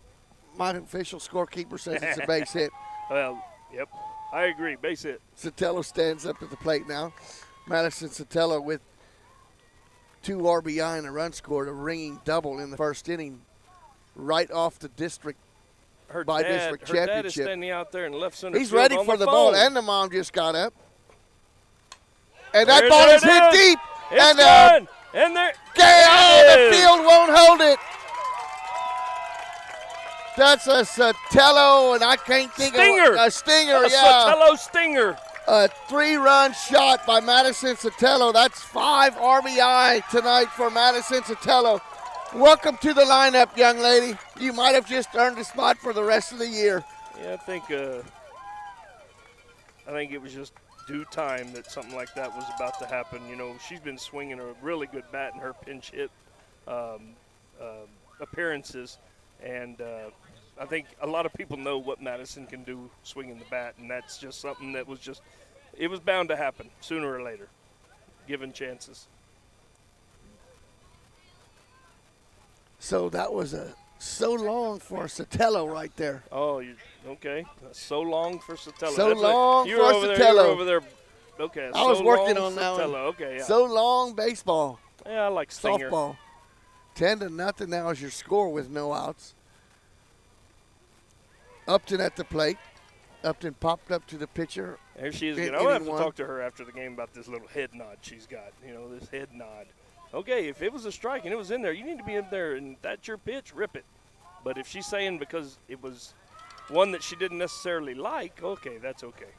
My official scorekeeper says it's a base hit. Well, yep, I agree, base hit. Citello stands up at the plate now. Madison Citello with 2 RBI and a run scored, a ringing double in the first inning, right off the district district championship. Her dad is standing out there in left center. He's field ready on for the phone. ball, and the mom just got up. And that ball is hit deep. It's gone. And there. The field won't hold it. That's a Citello, and I can't think of a stinger. A Citello stinger. A 3-run shot by Madison Citello. That's 5 RBI tonight for Madison Citello. Welcome to the lineup, young lady. You might have just earned a spot for the rest of the year. Yeah, I think it was just due time that something like that was about to happen. You know, she's been swinging a really good bat in her pinch hit appearances, and I think a lot of people know what Madison can do swinging the bat, and that's just something that was it was bound to happen sooner or later, given chances. So that was so long for Citello right there. Oh, okay. So long for Citello. So long for Citello. You were over there. Okay. I was working on that one. Okay, yeah. So long baseball. Yeah, I like stinger. Softball. 10-0 now is your score with no outs. Upton at the plate. Upton popped up to the pitcher. There she is again. I'll have to talk to her after the game about this little head nod she's got. You know, this head nod. Okay, if it was a strike and it was in there, you need to be in there, and that's your pitch, rip it. But if she's saying because it was one that she didn't necessarily like, okay, that's okay.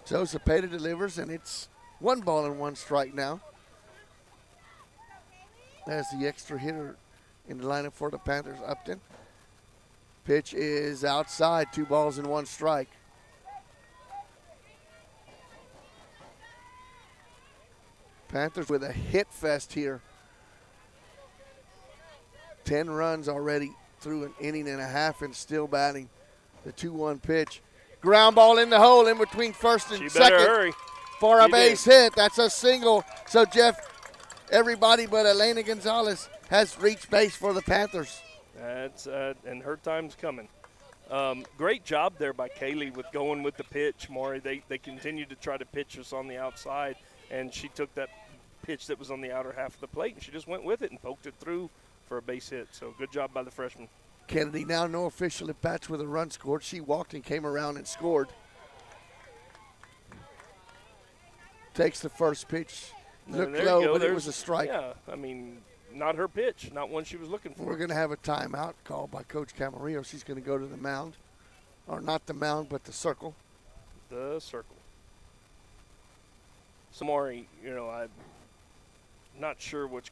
So Cepeda delivers, and it's 1 ball and 1 strike now. That's the extra hitter in the lineup for the Panthers, Upton. Pitch is outside, 2 balls and 1 strike. Panthers with a hit fest here. 10 runs already through an inning and a half and still batting. The 2-1 pitch. Ground ball in the hole in between first and second. Hurry. For a base hit. That's a single. So, Jeff, everybody but Elena Gonzalez has reached base for the Panthers. That's and her time's coming. Great job there by Kaylee with going with the pitch, Maury. They continued to try to pitch us on the outside, and she took that pitch that was on the outer half of the plate, and she just went with it and poked it through for a base hit. So good job by the freshman. Kennedy now no official at bats with a run scored. She walked and came around and scored. Takes the first pitch. Looked low, but it was a strike. Yeah, I mean, not her pitch, not one she was looking for. We're going to have a timeout called by Coach Camarillo. She's going to go to the mound. Or not the mound, but the circle. The circle. So, Maury, I'm not sure what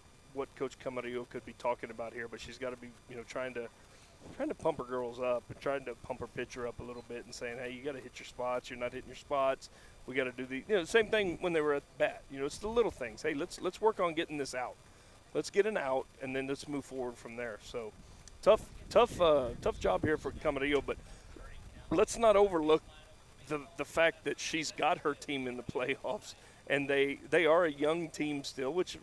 Coach Camarillo could be talking about here, but she's got to be, trying to pump her girls up and trying to pump her pitcher up a little bit and saying, hey, you got to hit your spots. You're not hitting your spots. We got to do the same thing when they were at the bat. It's the little things. Hey, let's work on getting this out. Let's get an out, and then let's move forward from there. So, tough job here for Camarillo, but let's not overlook the fact that she's got her team in the playoffs, and they are a young team still, which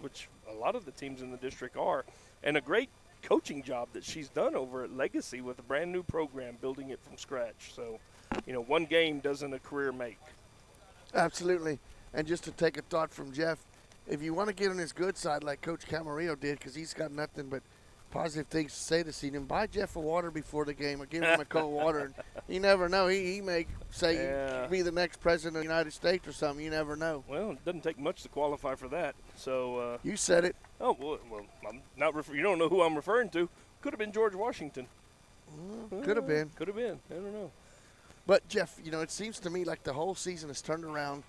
a lot of the teams in the district are, and a great coaching job that she's done over at Legacy with a brand new program, building it from scratch. So, one game doesn't a career make. Absolutely. And just to take a thought from Jeff, if you want to get on his good side like Coach Camarillo did, because he's got nothing but positive things to say this evening, buy Jeff a water before the game or give him a cold water. And you never know. He may say he'll be the next president of the United States or something. You never know. Well, it doesn't take much to qualify for that. So you said it. Oh, well I'm not you don't know who I'm referring to. Could have been George Washington. Could have been. Could have been. I don't know. But, Jeff, it seems to me like the whole season has turned around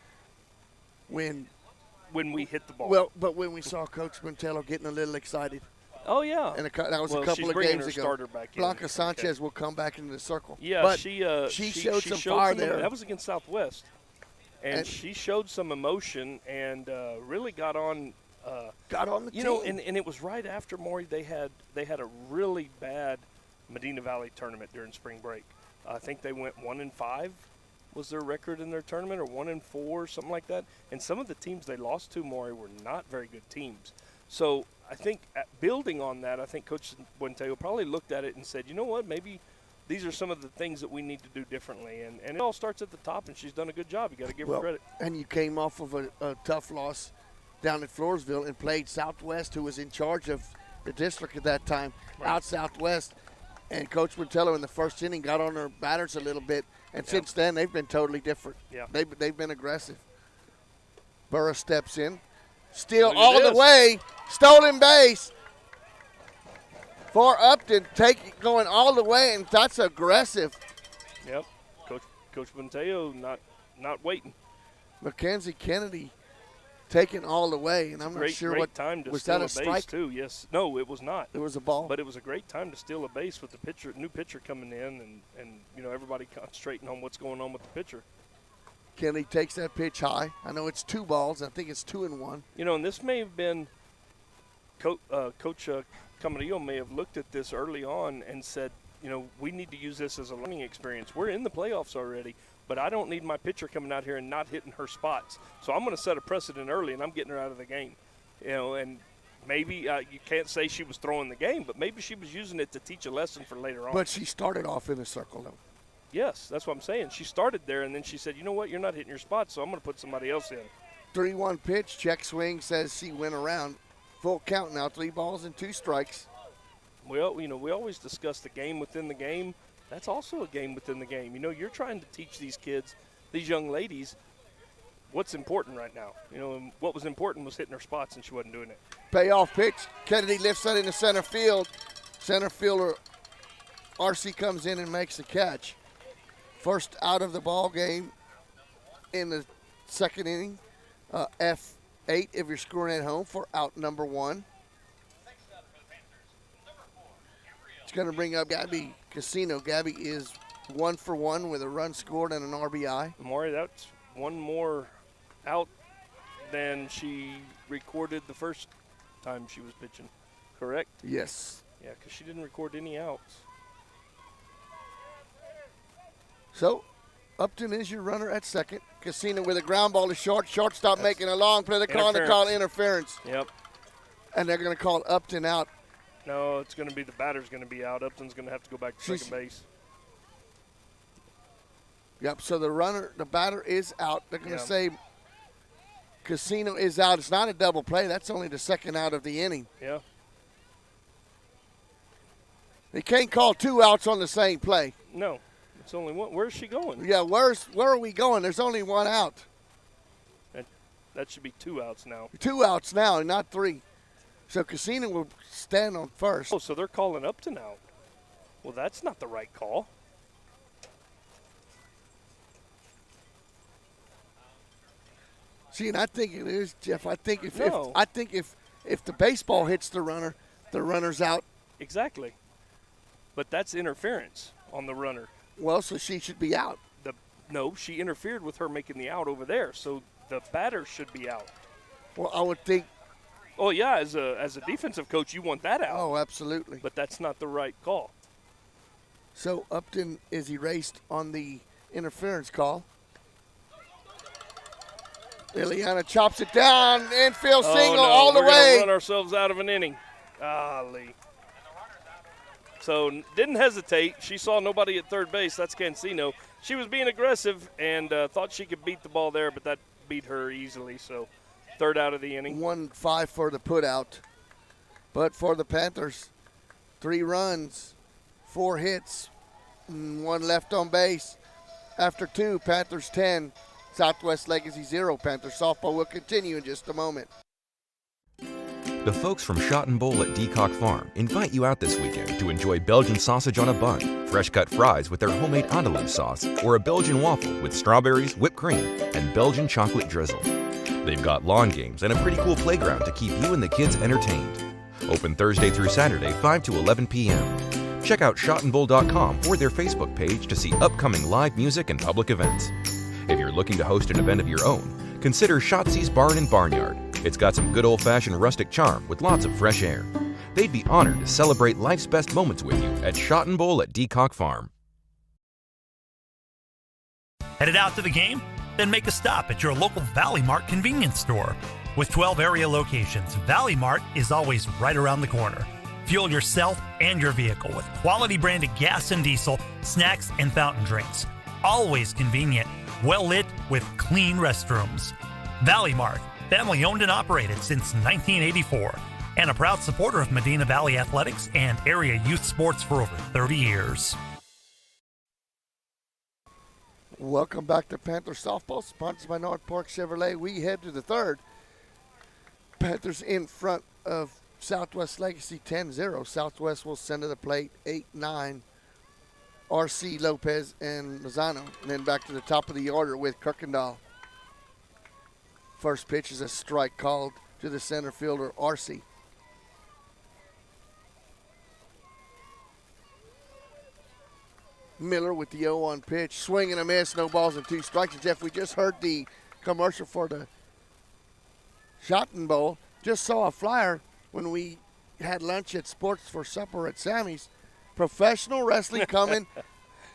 when we hit the ball. Well, but when we saw Coach Montello getting a little excited. Oh, yeah. And that was a couple of games ago. Starter back in. Blanca Sanchez will come back into the circle. Yeah, but she showed some fire there. That was against Southwest. And she showed some emotion and really got on the team. And it was right after, Maury, they had a really bad Medina Valley tournament during spring break. I think they went 1-5 was their record in their tournament, or 1-4, something like that. And some of the teams they lost to, Maury, were not very good teams. So I think building on that, I think Coach Buenteo probably looked at it and said, you know what, maybe these are some of the things that we need to do differently. And it all starts at the top, and she's done a good job. You got to give her credit. And you came off of a tough loss down at Floresville and played Southwest, who was in charge of the district at that time, out Southwest. And Coach Montello in the first inning got on her batters a little bit, and since then they've been totally different. Yeah. They've been aggressive. Burris steps in, steal all the way, stolen base for Upton, going all the way, and that's aggressive. Yep, Coach Montello not waiting. Mackenzie Kennedy taken all the way, and I'm not sure what time to was steal that a strike base too. Yes, no, it was not. It was a ball, but it was a great time to steal a base with the new pitcher coming in, and everybody concentrating on what's going on with the pitcher. Kennedy takes that pitch high. I know it's 2 balls. I think it's 2-1. And this may have been Coach Camarillo may have looked at this early on and said, we need to use this as a learning experience. We're in the playoffs already, but I don't need my pitcher coming out here and not hitting her spots. So I'm going to set a precedent early, and I'm getting her out of the game. And maybe you can't say she was throwing the game, but maybe she was using it to teach a lesson for later on. But she started off in the circle, though. Yes, that's what I'm saying. She started there, and then she said, you know what, you're not hitting your spots, so I'm going to put somebody else in. 3-1 pitch, check swing, says she went around. Full count now, 3 balls and 2 strikes. Well, we always discuss the game within the game. That's also a game within the game. You're trying to teach these kids, these young ladies, what's important right now. And what was important was hitting her spots, and she wasn't doing it. Payoff pitch. Kennedy lifts that into center field. Center fielder RC comes in and makes the catch. First out of the ball game in the second inning. F8 if you're scoring at home for out number 1. It's going to bring up Gabby Casino. Gabby is 1 for 1 with a run scored and an RBI. Maury, that's one more out than she recorded the first time she was pitching, correct? Yes. Yeah, because she didn't record any outs. So, Upton is your runner at second. Casino with a ground ball to short. Shortstop making a long play. They're calling the call interference. Yep. And they're going to call Upton out. No, it's going to be the batter's going to be out. Upton's going to have to go back to second base. Yep, so the batter is out. They're going to say Casino is out. It's not a double play. That's only the second out of the inning. Yeah. They can't call 2 outs on the same play. No, it's only one. Where's she going? Yeah, where are we going? There's only 1 out. That should be 2 outs now. 2 outs now, not 3. So Casino will stand on first. Oh, so they're calling Upton out. Well, that's not the right call. See, and I think it is, Jeff. I think if the baseball hits the runner's out. Exactly. But that's interference on the runner. Well, so she should be out. No, she interfered with her making the out over there, so the batter should be out. Well, I would think. Oh yeah, as a defensive coach, you want that out. Oh, absolutely. But that's not the right call. So Upton is erased on the interference call. Ileana chops it down, infield single all the way. We're gonna run ourselves out of an inning. Golly. So didn't hesitate. She saw nobody at third base. That's Cancino. She was being aggressive and thought she could beat the ball there, but that beat her easily. So 3rd out of the inning. 1-5 for the putout. But for the Panthers, 3 runs, 4 hits, 1 left on base. After 2, Panthers 10, Southwest Legacy 0. Panthers softball will continue in just a moment. The folks from Shot and Bowl at Decock Farm invite you out this weekend to enjoy Belgian sausage on a bun, fresh-cut fries with their homemade andalouse sauce, or a Belgian waffle with strawberries, whipped cream, and Belgian chocolate drizzle. They've got lawn games and a pretty cool playground to keep you and the kids entertained. Open Thursday through Saturday, 5 to 11 p.m. Check out shotandbowl.com or their Facebook page to see upcoming live music and public events. If you're looking to host an event of your own, consider Shotzi's Barn and Barnyard. It's got some good old-fashioned rustic charm with lots of fresh air. They'd be honored to celebrate life's best moments with you at Shot and Bowl at Decock Farm. Headed out to the game? Then make a stop at your local Valley Mart convenience store. With 12 area locations, Valley Mart is always right around the corner. Fuel yourself and your vehicle with quality branded gas and diesel, snacks, and fountain drinks. Always convenient, well lit with clean restrooms. Valley Mart, family owned and operated since 1984, and a proud supporter of Medina Valley athletics and area youth sports for over 30 years. Welcome back to Panther Softball, sponsored by North Park Chevrolet. We head to the 3rd. Panthers in front of Southwest Legacy 10-0. Southwest will send to the plate 8-9. RC, Lopez, and Lozano. And then back to the top of the order with Kirkendall. First pitch is a strike called to the center fielder, RC. Miller with the 0-1 pitch. Swing and a miss, no balls and 2 strikes. And Jeff, we just heard the commercial for the Shot and Bowl. Just saw a flyer when we had lunch at Sports for Supper at Sammy's. Professional wrestling coming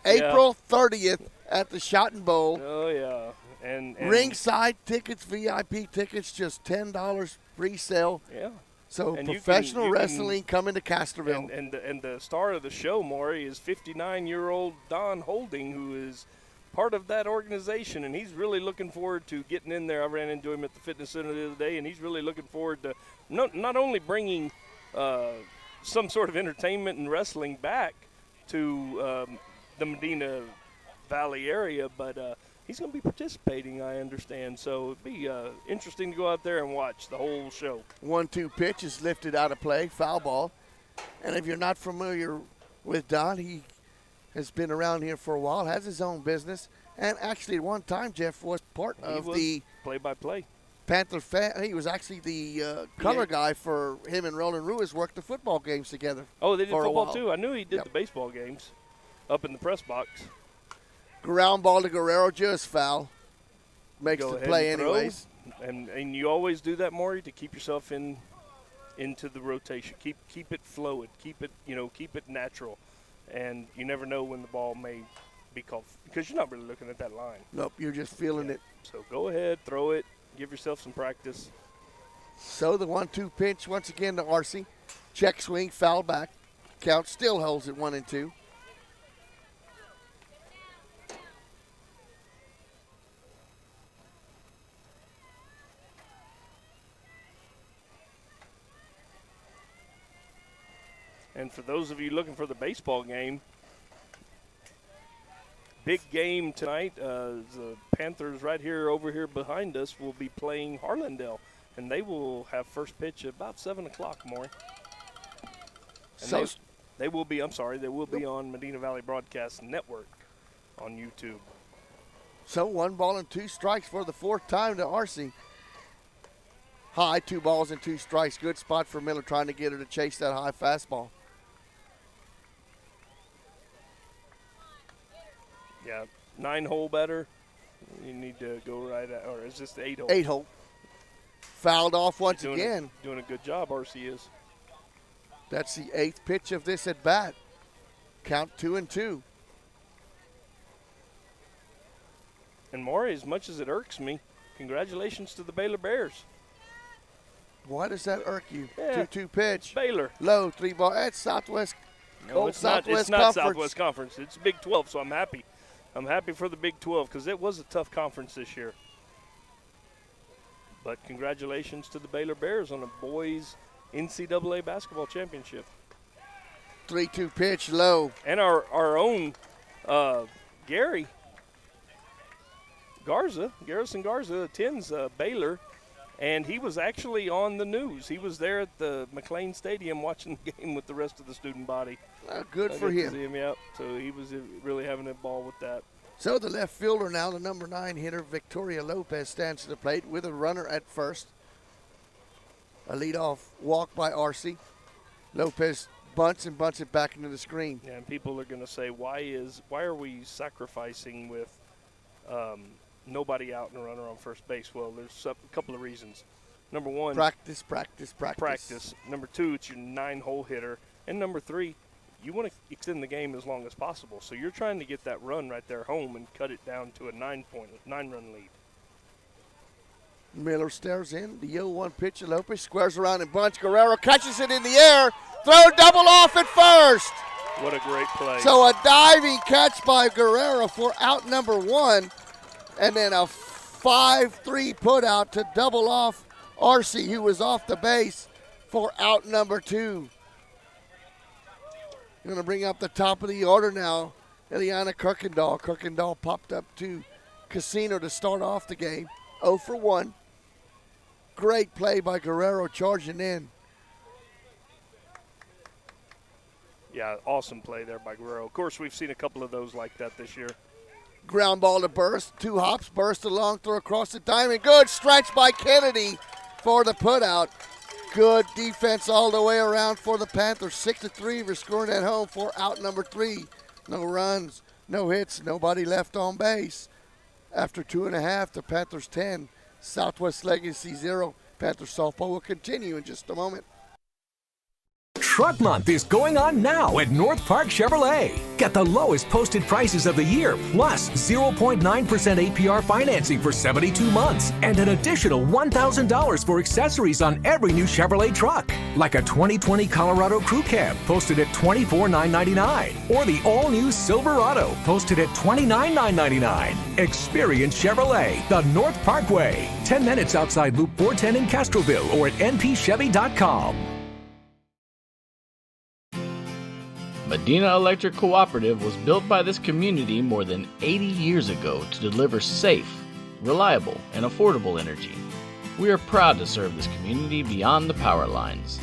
April 30th at the Shot and Bowl. Oh, yeah. And ringside tickets, VIP tickets, just $10 pre-sale. Yeah. So and professional wrestling coming to Castroville. And the star of the show, Maury, is 59-year-old Don Holding, who is part of that organization, and he's really looking forward to getting in there. I ran into him at the fitness center the other day, and he's really looking forward to not only bringing some sort of entertainment and wrestling back to the Medina Valley area, but he's going to be participating, I understand. So it'd be interesting to go out there and watch the whole show. 1-2 pitch is lifted out of play, foul ball. And if you're not familiar with Don, he has been around here for a while, has his own business, and actually at one time, Jeff, was part of the play-by-play. Panther fan. He was actually the color guy for him and Roland Ruiz worked the football games together. Oh, they did football too? I knew he did the baseball games up in the press box. Ground ball to Guerrero, just foul. Makes the play anyways. And you always do that, Maury, to keep yourself into the rotation. Keep it fluid. Keep it natural. And you never know when the ball may be called, because you're not really looking at that line. Nope, you're just feeling it. So go ahead, throw it, give yourself some practice. So the 1-2 pitch once again to Arce. Check swing, foul back. Count still holds at 1-2. And for those of you looking for the baseball game, big game tonight. The Panthers right here, over here behind us, will be playing Harlandale, and they will have first pitch at about 7 o'clock, Maury. So they will be on Medina Valley Broadcast Network on YouTube. So 1 ball and 2 strikes for the 4th time to Arce. High, 2 balls and 2 strikes. Good spot for Miller, trying to get her to chase that high fastball. Yeah, 9-hole better. You need to go right at, or is this the 8-hole? 8-hole. Fouled off once again. Doing a good job, Arce is. That's the 8th pitch of this at bat. Count 2-2. And Maury, as much as it irks me, congratulations to the Baylor Bears. Why does that irk you? Yeah. 2-2 pitch. Baylor. Low, 3 ball. That's Southwest. No, it's not Southwest Conference. It's Big 12, so I'm happy. I'm happy for the Big 12 because it was a tough conference this year. But congratulations to the Baylor Bears on a boys NCAA basketball championship. 3-2 pitch, low. And our own Garrison Garza attends Baylor, and he was actually on the news. He was there at the McLean Stadium watching the game with the rest of the student body. Good for him. Yep. So he was really having a ball with that. So the left fielder now, the number 9 hitter, Victoria Lopez, stands to the plate with a runner at first. A leadoff walk by Arce. Lopez bunts it back into the screen. Yeah, and people are going to say, why are we sacrificing with nobody out and a runner on first base? Well, there's a couple of reasons. Number one, practice. Number 2, it's your 9-hole hitter. And number 3, you want to extend the game as long as possible. So you're trying to get that run right there home and cut it down to a 9-run lead. Miller stares in. The 0-1 pitch. Lopez squares around and bunts. Guerrero catches it in the air. Throw double off at first. What a great play. So a diving catch by Guerrero for out number 1. And then a 5-3 put out to double off Arce, who was off the base, for out number 2. Going to bring up the top of the order now, Eliana Kirkendall. Kirkendall popped up to Casino to start off the game. 0 for 1. Great play by Guerrero charging in. Yeah, awesome play there by Guerrero. Of course, we've seen a couple of those like that this year. Ground ball to Burst. 2 hops. Burst a long throw across the diamond. Good stretch by Kennedy for the putout. Good defense all the way around for the Panthers. 6-3 for scoring at home for out number 3. No runs, no hits, nobody left on base. After 2.5, the Panthers 10, Southwest Legacy 0. Panthers softball will continue in just a moment. Truck Month is going on now at North Park Chevrolet. Get the lowest posted prices of the year, plus 0.9% APR financing for 72 months, and an additional $1,000 for accessories on every new Chevrolet truck, like a 2020 Colorado Crew Cab, posted at $24,999, or the all-new Silverado, posted at $29,999. Experience Chevrolet, the North Parkway, 10 minutes outside Loop 410 in Castroville, or at npchevy.com. Medina Electric Cooperative was built by this community more than 80 years ago to deliver safe, reliable, and affordable energy. We are proud to serve this community beyond the power lines.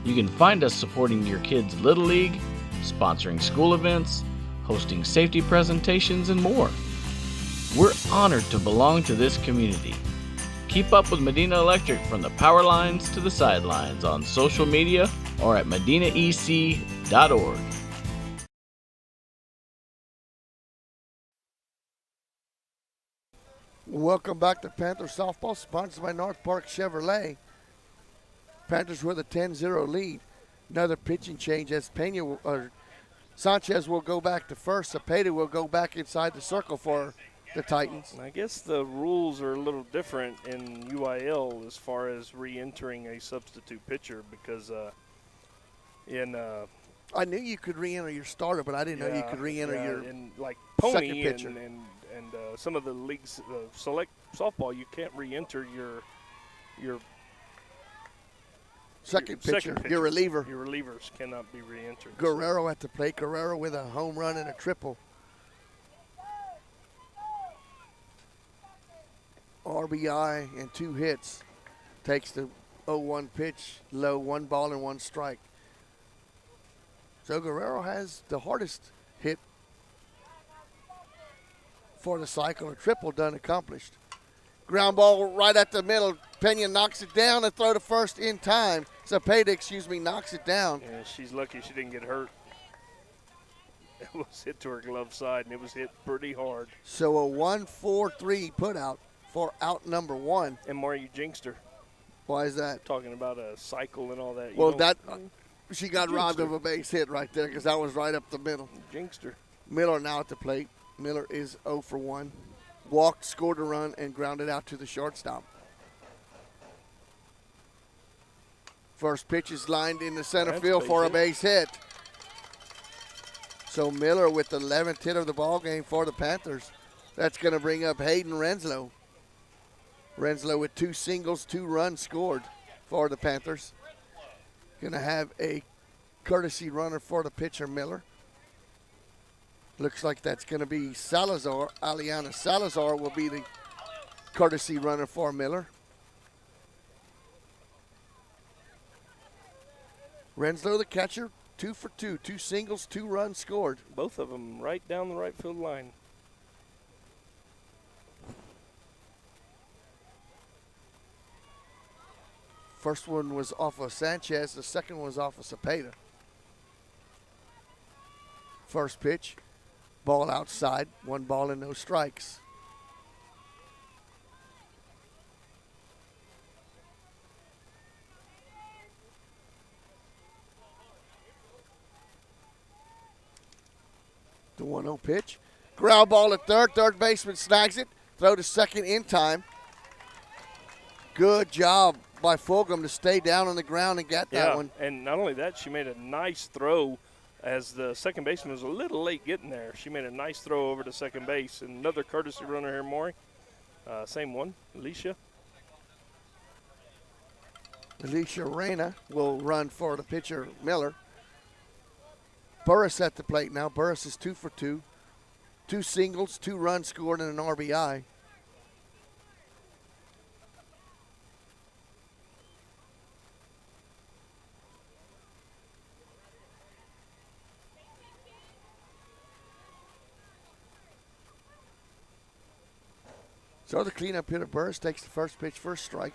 You can find us supporting your kids' Little League, sponsoring school events, hosting safety presentations, and more. We're honored to belong to this community. Keep up with Medina Electric from the power lines to the sidelines on social media or at medinaec.org. Welcome back to Panther Softball, sponsored by North Park Chevrolet. Panthers with a 10-0 lead. Another pitching change as Sanchez will go back to first. Cepeda will go back inside the circle for the Titans. I guess the rules are a little different in UIL as far as re-entering a substitute pitcher because I knew you could re-enter your starter, but I didn't know you could re-enter your in second Pony pitcher. and some of the leagues, select softball, you can't re-enter your second pitcher, your reliever. Your relievers cannot be re-entered. Guerrero at the plate. Guerrero with a home run and a triple. RBI and 2 hits. Takes the 0-1 pitch, low, 1 ball and 1 strike. So Guerrero has the hardest hit for the cycle, a triple done accomplished. Ground ball right at the middle. Pena knocks it down and throw to first in time. Cepeda, knocks it down. Yeah, she's lucky she didn't get hurt. It was hit to her glove side, and it was hit pretty hard. So a 1-4-3 put out for out number 1. And Mario, you jinxed her. Why is that? Talking about a cycle and all that. She got robbed of a base hit right there because that was right up the middle. Jinxed her. Miller now at the plate. Miller is 0 for 1. Walked, scored a run, and grounded out to the shortstop. First pitch is lined in the center field for a base hit. So Miller with the 11th hit of the ball game for the Panthers. That's going to bring up Hayden Renslow. Renslow with 2 singles, 2 runs scored for the Panthers. Going to have a courtesy runner for the pitcher, Miller. Looks like that's going to be Salazar. Aliana Salazar will be the courtesy runner for Miller. Renslow, the catcher, 2 for 2. 2 singles, 2 runs scored. Both of them right down the right field line. First one was off of Sanchez. The second one was off of Cepeda. First pitch, ball outside. 1 ball and no strikes. The 1-0 pitch. Ground ball at third. Third baseman snags it. Throw to second in time. Good job by Fulgham to stay down on the ground and get that one. And not only that, she made a nice throw as the second baseman was a little late getting there. She made a nice throw over to second base. And another courtesy runner here, Maury. Same one, Alicia. Alicia Reyna will run for the pitcher, Miller. Burris at the plate now. Burris is 2 for 2. 2 singles, 2 runs scored, and an RBI. So the cleanup hitter, Burris, takes the first pitch, first strike.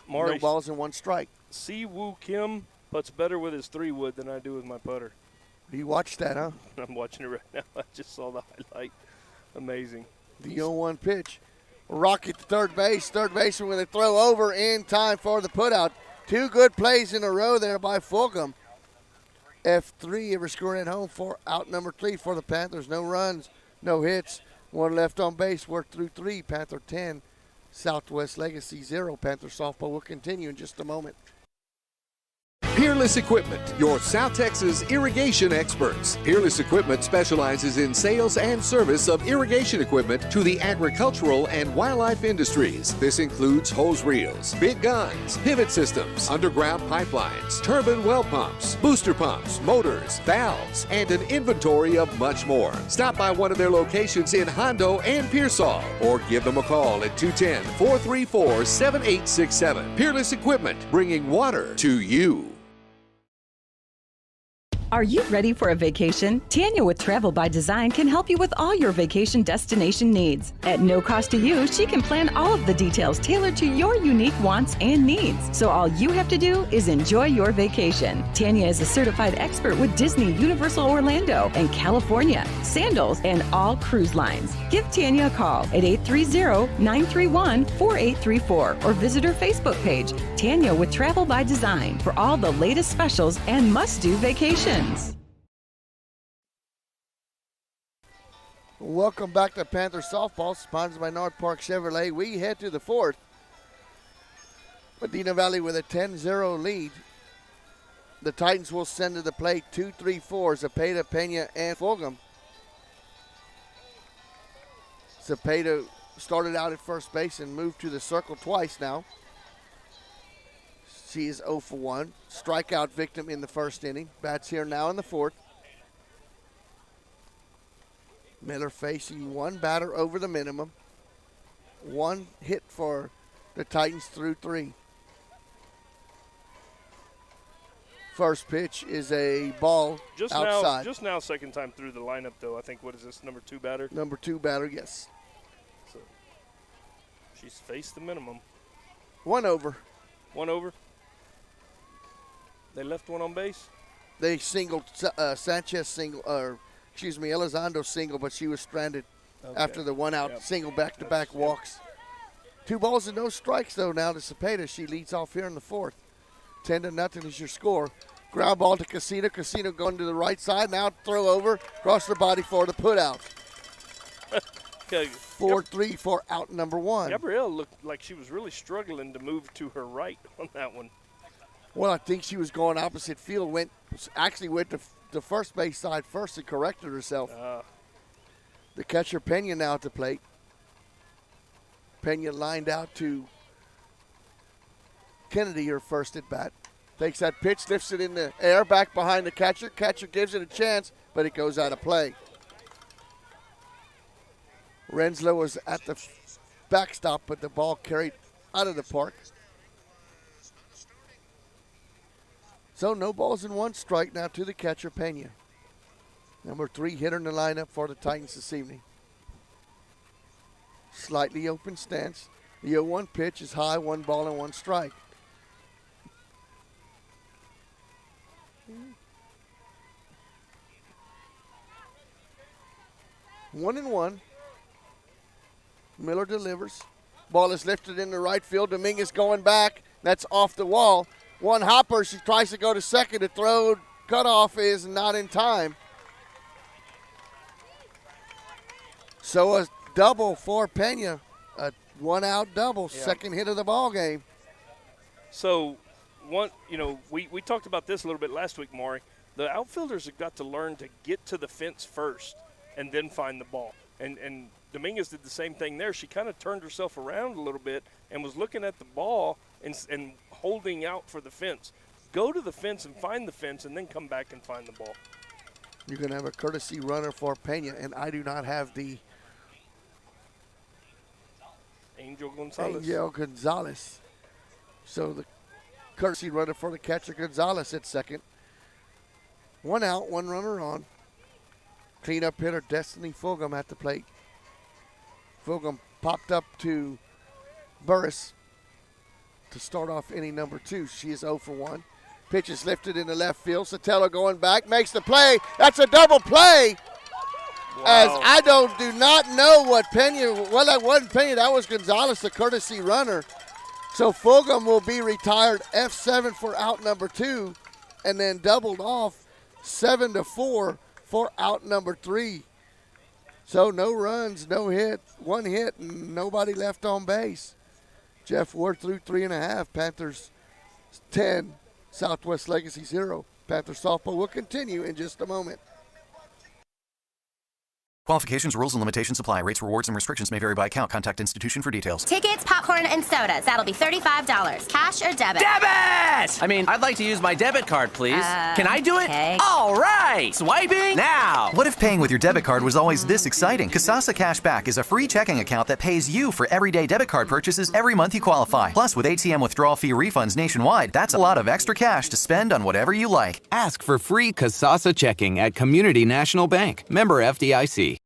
No balls and 1 strike. Si Woo Kim puts better with his 3-wood than I do with my putter. You watched that, huh? I'm watching it right now. I just saw the highlight. Amazing. The 0-1 pitch. Rocket to third base. Third baseman with a throw over in time for the putout. 2 good plays in a row there by Fulgham. F3 ever scoring at home for out number 3 for the Panthers. No runs, no hits. 1 left on base. Worked through 3. Panther 10. Southwest Legacy 0. Panther softball will continue in just a moment. Peerless Equipment, your South Texas irrigation experts. Peerless Equipment specializes in sales and service of irrigation equipment to the agricultural and wildlife industries. This includes hose reels, big guns, pivot systems, underground pipelines, turbine well pumps, booster pumps, motors, valves, and an inventory of much more. Stop by one of their locations in Hondo and Pearsall or give them a call at 210-434-7867. Peerless Equipment, bringing water to you. Are you ready for a vacation? Tanya with Travel by Design can help you with all your vacation destination needs. At no cost to you, she can plan all of the details tailored to your unique wants and needs. So all you have to do is enjoy your vacation. Tanya is a certified expert with Disney, Universal Orlando, and California, Sandals, and all cruise lines. Give Tanya a call at 830-931-4834 or visit her Facebook page, Tanya with Travel by Design, for all the latest specials and must-do vacations. Welcome back to Panther Softball, sponsored by North Park Chevrolet. We head to the fourth. Medina Valley with a 10-0 lead. The Titans will send to the plate 2-3-4, Zepeda, Pena, and Fulgham. Zepeda started out at first base and moved to the circle twice now. She is 0 for 1. Strikeout victim in the first inning. Bats here now in the fourth. Miller facing one batter over the minimum. One hit for the Titans through 3. First pitch is a ball outside. Just now, second time through the lineup, though. I think, what is this, number 2 batter? Number 2 batter, yes. So she's faced the minimum. 1 over. 1 over. They left one on base? They singled, Sanchez Elizondo single, but she was stranded after the 1-out single back-to-back walks. 2 balls and no strikes, though, now to Zepeda. She leads off here in the fourth. 10-0 is your score. Ground ball to Casino. Casino going to the right side. Now throw over. Cross her body for the put-out. 4-3 for out number 1. Gabrielle looked like she was really struggling to move to her right on that one. Well, I think she was going opposite field. Went to the first base side first and corrected herself. The catcher, Pena, now at the plate. Pena lined out to Kennedy, her first at bat. Takes that pitch, lifts it in the air, back behind the catcher. Catcher gives it a chance, but it goes out of play. Renslow was at the backstop, but the ball carried out of the park. So no balls and 1 strike now to the catcher, Pena. Number 3 hitter in the lineup for the Titans this evening. Slightly open stance. The 0-1 pitch is high, 1 ball and 1 strike. One and 1. Miller delivers. Ball is lifted into right field. Dominguez going back. That's off the wall. One hopper. She tries to go to second. The throw cutoff is not in time. So a double for Pena. A 1-out double. Second hit of the ball game. So, we talked about this a little bit last week, Maury. The outfielders have got to learn to get to the fence first and then find the ball. And Dominguez did the same thing there. She kind of turned herself around a little bit and was looking at the ball and holding out for the fence. Go to the fence and find the fence and then come back and find the ball. You're going to have a courtesy runner for Pena, and I do not have the Angel Gonzalez. So the courtesy runner for the catcher, Gonzalez, at second. 1 out, 1 runner on. Cleanup hitter, Destiny Fulgham at the plate. Fulgham popped up to Burris to start off inning number 2. She is 0 for 1. Pitch is lifted in the left field. Citello going back, makes the play. That's a double play. Wow. As I do not know what Pena, well, that wasn't Pena, that was Gonzalez, the courtesy runner. So Fulgham will be retired F7 for out number 2 and then doubled off 7-4 for out number 3. So no runs, no hit, 1 hit, and nobody left on base. Jeff Ward threw 3.5. Panthers 10, Southwest Legacy 0. Panther softball will continue in just a moment. Qualifications, rules, and limitations apply. Rates, rewards, and restrictions may vary by account. Contact institution for details. Tickets, popcorn, and sodas. That'll be $35. Cash or debit? Debit! I mean, I'd like to use my debit card, please. Can I do it? Okay. All right! Swiping now! What if paying with your debit card was always this exciting? Kasasa Cashback is a free checking account that pays you for everyday debit card purchases every month you qualify. Plus, with ATM withdrawal fee refunds nationwide, that's a lot of extra cash to spend on whatever you like. Ask for free Kasasa checking at Community National Bank. Member FDIC.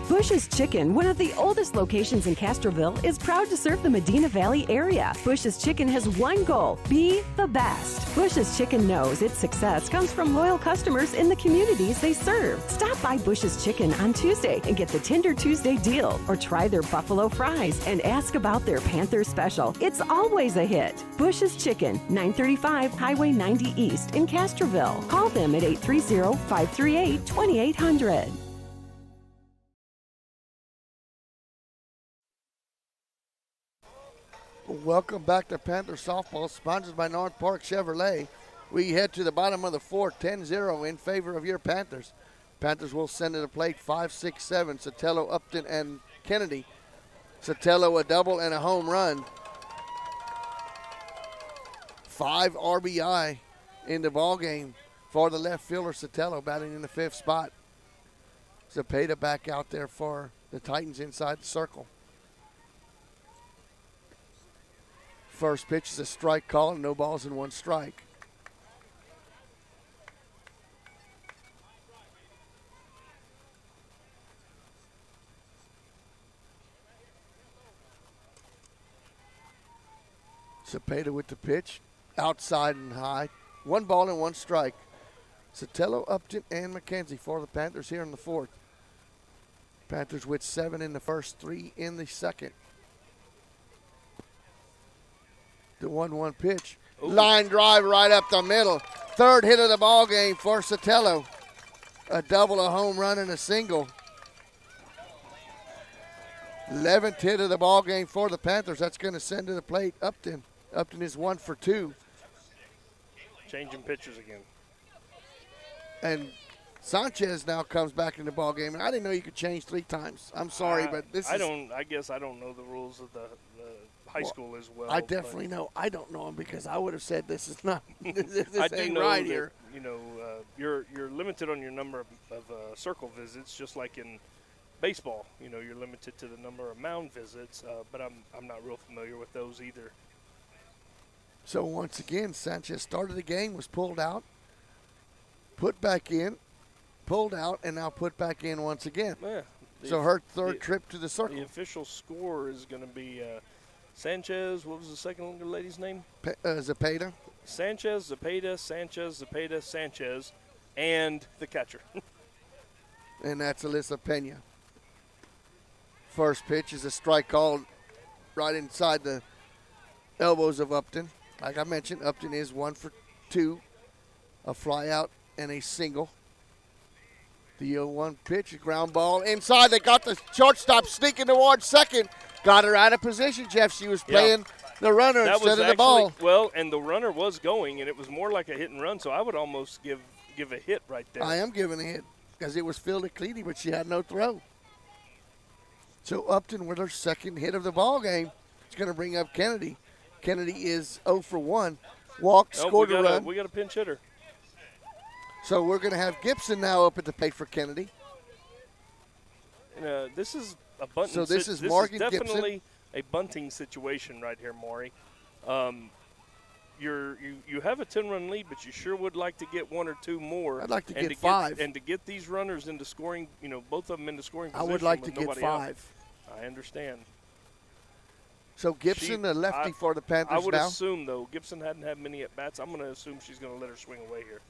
Bush's Chicken, one of the oldest locations in Castroville, is proud to serve the Medina Valley area. Bush's Chicken has one goal: be the best. Bush's Chicken knows its success comes from loyal customers in the communities they serve. Stop by Bush's Chicken on Tuesday and get the Tender Tuesday deal, or try their buffalo fries and ask about their Panther special. It's always a hit. Bush's Chicken, 935 Highway 90 East in Castroville. Call them at 830-538-2800. Welcome back to Panther Softball, sponsored by North Park Chevrolet. We head to the bottom of the fourth, 10-0 in favor of your Panthers. Panthers will send to the plate 5, 6, 7. Citello, Upton, and Kennedy. Citello a double and a home run. 5 RBI in the ball game for the left fielder. Citello batting in the 5th spot. Zepeda back out there for the Titans inside the circle. First pitch is a strike call, and no balls and 1 strike. Zepeda with the pitch, outside and high. 1 ball and 1 strike. Citello, Upton, and McKenzie for the Panthers here in the 4th. Panthers with 7 in the first, 3 in the second. The 1-1 pitch. Ooh. Line drive right up the middle. 3rd hit of the ball game for Citello. A double, a home run, and a single. 11th hit of the ball game for the Panthers. That's going to send to the plate Upton. Upton is 1 for 2. Changing pitchers again. And Sanchez now comes back in the ball game. And I didn't know you could change 3 times. I'm sorry, but this I guess I don't know the rules of the high school as well. I definitely know. I don't know them because I would have said this is not. This I do ain't know right that, here. You know, you're limited on your number of circle visits, just like in baseball. You know, you're limited to the number of mound visits. But I'm not real familiar with those either. So once again, Sanchez started the game, was pulled out, put back in, pulled out, and now put back in once again. Yeah. So her 3rd trip to the circle. The official score is going to be Sanchez. What was the second lady's name? Zepeda. Sanchez, Zepeda, Sanchez, and the catcher. And that's Alyssa Pena. First pitch is a strike called right inside the elbows of Upton. Like I mentioned, Upton is 1 for 2. A fly out and a single. The 0-1 pitch, a ground ball inside. They got the shortstop sneaking towards second. Got her out of position, Jeff. She was playing the runner instead of the ball. Well, and the runner was going, and it was more like a hit and run, so I would almost give a hit right there. I am giving a hit because it was fielded cleanly, but she had no throw. So Upton with her 2nd hit of the ball game. It's going to bring up Kennedy. Kennedy is 0 for 1. Walked, scored a run. We got a pinch hitter. So we're going to have Gibson now up at the plate for Kennedy. This is a bunting. So this is Morgan Gibson. Definitely Gibson. A bunting situation right here, Maury. You have a 10-run lead, but you sure would like to get 1 or 2 more. I'd like to get 5. And to get these runners into scoring, both of them into scoring position. I would like to get 5. Out. I understand. So Gibson, the lefty for the Panthers now. I would assume, though, Gibson hadn't had many at-bats. I'm going to assume she's going to let her swing away here.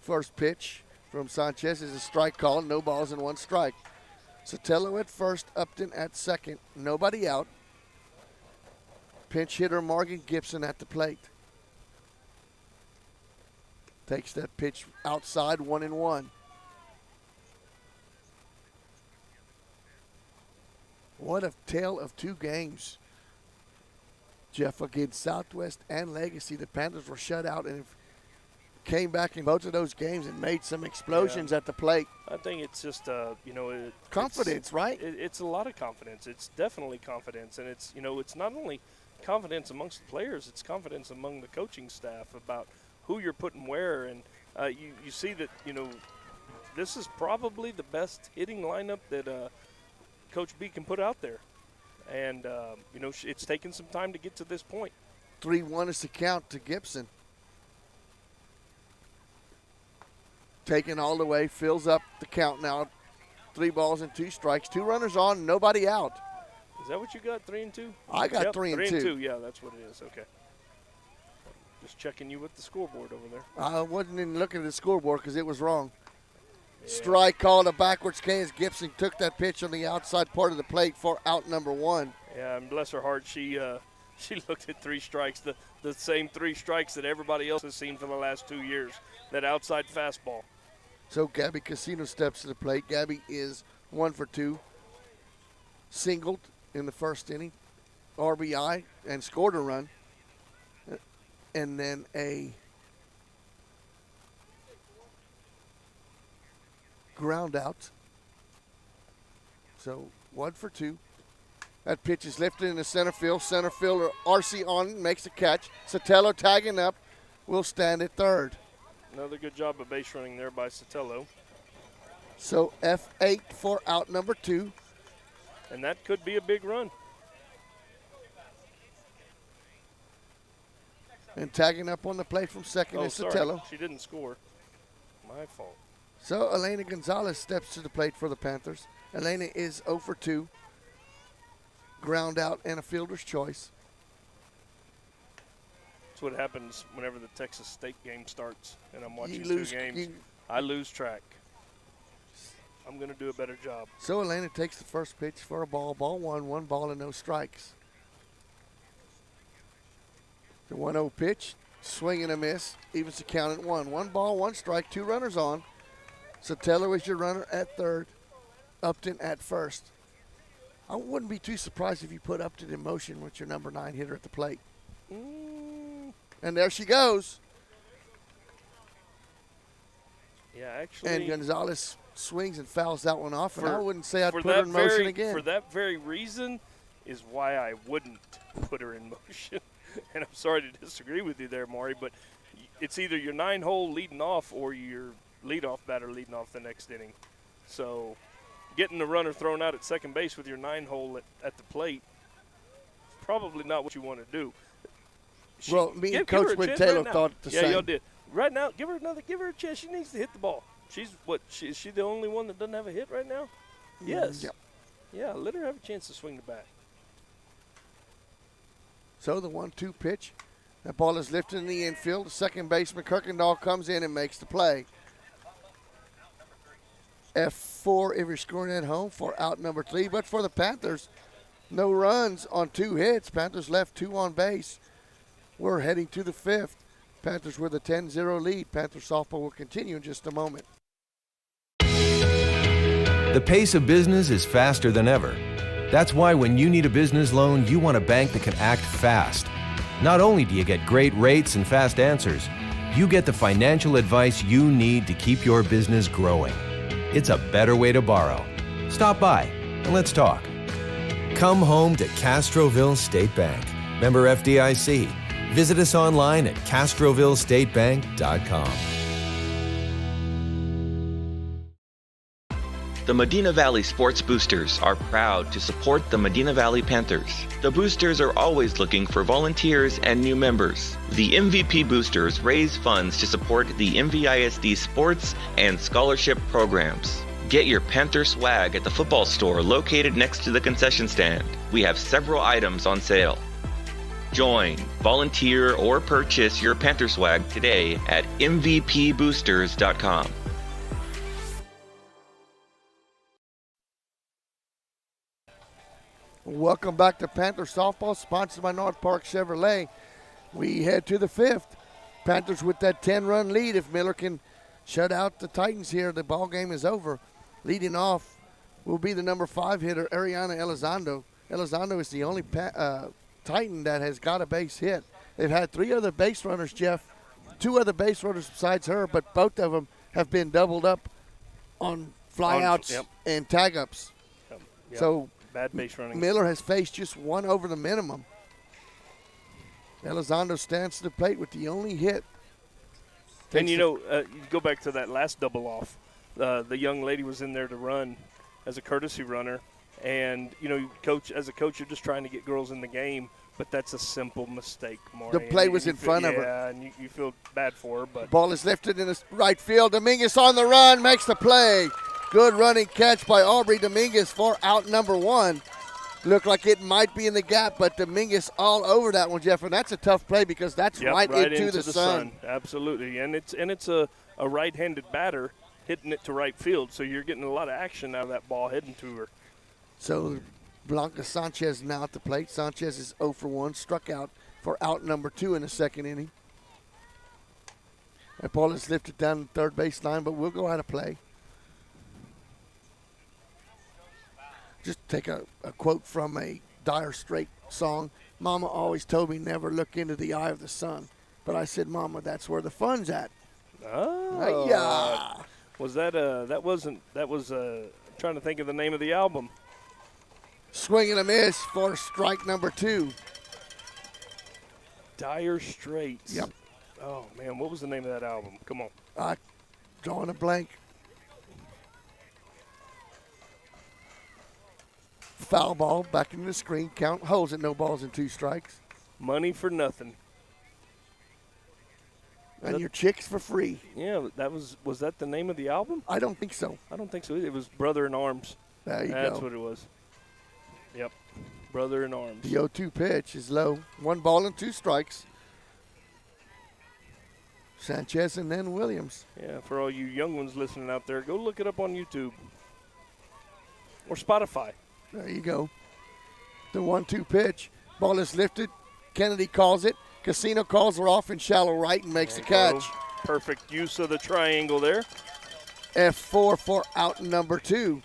First pitch from Sanchez is a strike call, no balls and 1 strike. Citello at first, Upton at second, nobody out. Pinch hitter Morgan Gibson at the plate. Takes that pitch outside, 1-1. What a tale of 2 games. Jeff, against Southwest and Legacy, the Panthers were shut out, and came back in both of those games and made some explosions at the plate. I think it's just, confidence, right? It's a lot of confidence. It's definitely confidence. And it's, it's not only confidence amongst the players, it's confidence among the coaching staff about who you're putting where. And you see that, this is probably the best hitting lineup that Coach B can put out there. And, it's taken some time to get to this point. 3-1 is the count to Gibson. Taken all the way, fills up the count now. 3 balls and 2 strikes. 2 runners on, nobody out. Is that what you got, 3-2? I got 3-2. 3-2, yeah, that's what it is. Okay. Just checking you with the scoreboard over there. I wasn't even looking at the scoreboard because it was wrong. Yeah. Strike called a backwards Kansas. Gibson took that pitch on the outside part of the plate for out number 1. Yeah, and bless her heart, she looked at 3 strikes, the same 3 strikes that everybody else has seen for the last 2 years, that outside fastball. So Gabby Casino steps to the plate. Gabby is 1 for 2. Singled in the first inning, RBI, and scored a run. And then a ground out. So 1 for 2. That pitch is lifted into center field. Center fielder RC on makes the catch. Citello tagging up, will stand at third. Another good job of base running there by Citello. So F8 for out number 2. And that could be a big run. And tagging up on the plate from second is Citello. She didn't score. My fault. So Elena Gonzalez steps to the plate for the Panthers. Elena is 0 for 2. Ground out and a fielder's choice. That's what happens whenever the Texas State game starts and I'm watching 2 games. I lose track. I'm going to do a better job. So Elena takes the first pitch for a ball. Ball 1, 1 ball and no strikes. The 1-0 pitch, swing and a miss, evens the count at 1. 1 ball, 1 strike, 2 runners on. Citello is your runner at third. Upton at first. I wouldn't be too surprised if you put Upton in motion with your number 9 hitter at the plate. And there she goes. Yeah, actually. And Gonzalez swings and fouls that one off. And I wouldn't say I'd put her in motion again. For that very reason is why I wouldn't put her in motion. And I'm sorry to disagree with you there, Maury, but it's either your 9-hole leading off or your leadoff batter leading off the next inning. So getting the runner thrown out at second base with your 9-hole at the plate is probably not what you want to do. Well, me and Coach Wood Taylor thought the same. Yeah, y'all did. Right now, give her a chance. She needs to hit the ball. Is she the only one that doesn't have a hit right now? Yes. Yep. Yeah, let her have a chance to swing the bat. So the 1-2 pitch. That ball is lifted in the infield. The second baseman, Kirkendall, comes in and makes the play. F4 if you're scoring at home for out number 3. But for the Panthers, no runs on 2 hits. Panthers left 2 on base. We're heading to the 5th. Panthers with a 10-0 lead. Panther softball will continue in just a moment. The pace of business is faster than ever. That's why when you need a business loan, you want a bank that can act fast. Not only do you get great rates and fast answers, you get the financial advice you need to keep your business growing. It's a better way to borrow. Stop by and let's talk. Come home to Castroville State Bank. Member FDIC. Visit us online at castrovillestatebank.com. The Medina Valley Sports Boosters are proud to support the Medina Valley Panthers. The Boosters are always looking for volunteers and new members. The MVP Boosters raise funds to support the MVISD sports and scholarship programs. Get your Panther swag at the football store located next to the concession stand. We have several items on sale. Join, volunteer, or purchase your Panther swag today at mvpboosters.com. Welcome back to Panther Softball, sponsored by North Park Chevrolet. We head to the 5th. Panthers with that 10-run lead. If Miller can shut out the Titans here, the ball game is over. Leading off will be the number 5 hitter, Ariana Elizondo. Elizondo is the only Titan that has got a base hit. They've had 3 other base runners, Jeff, 2 other base runners besides her, but both of them have been doubled up on flyouts and tag-ups. Yep. So bad base running. Miller has faced just 1 over the minimum. Elizondo stands to the plate with the only hit. And, you go back to that last double off. The young lady was in there to run as a courtesy runner. And, as a coach, you're just trying to get girls in the game. But that's a simple mistake, Maury. The play was in front of her. Yeah, and you feel bad for her. But ball is lifted in the right field. Dominguez on the run, makes the play. Good running catch by Aubrey Dominguez for out number 1. Looked like it might be in the gap, but Dominguez all over that one, Jeff. And that's a tough play because that's right into the sun. Absolutely. And it's a right-handed batter hitting it to right field, so you're getting a lot of action out of that ball heading to her. So Blanca Sanchez now at the plate. Sanchez is 0 for 1, struck out for out number 2 in the second inning. That ball is lifted down the third base line, but we'll go out of play. Just take a quote from a Dire Straits song. Mama always told me never look into the eye of the sun. But I said, Mama, that's where the fun's at. Oh. Yeah. Was that I'm trying to think of the name of the album. Swing and a miss for strike number 2. Dire Straits. Yep. Oh, man, what was the name of that album? Come on. Drawing a blank. Foul ball back into the screen. Count holds it. No balls and 2 strikes. Money for nothing. And your chicks for free. Yeah, was that the name of the album? I don't think so. I don't think so. It was Brother in Arms. There you go. That's what it was. Yep. Brother in Arms. The 0-2 pitch is low. 1 ball and 2 strikes. Sanchez and then Williams. Yeah, for all you young ones listening out there, go look it up on YouTube or Spotify. There you go. The 1-2 pitch. Ball is lifted. Kennedy calls it. Casino calls her off in shallow right and makes the catch. Perfect use of the triangle there. F4 for out number 2.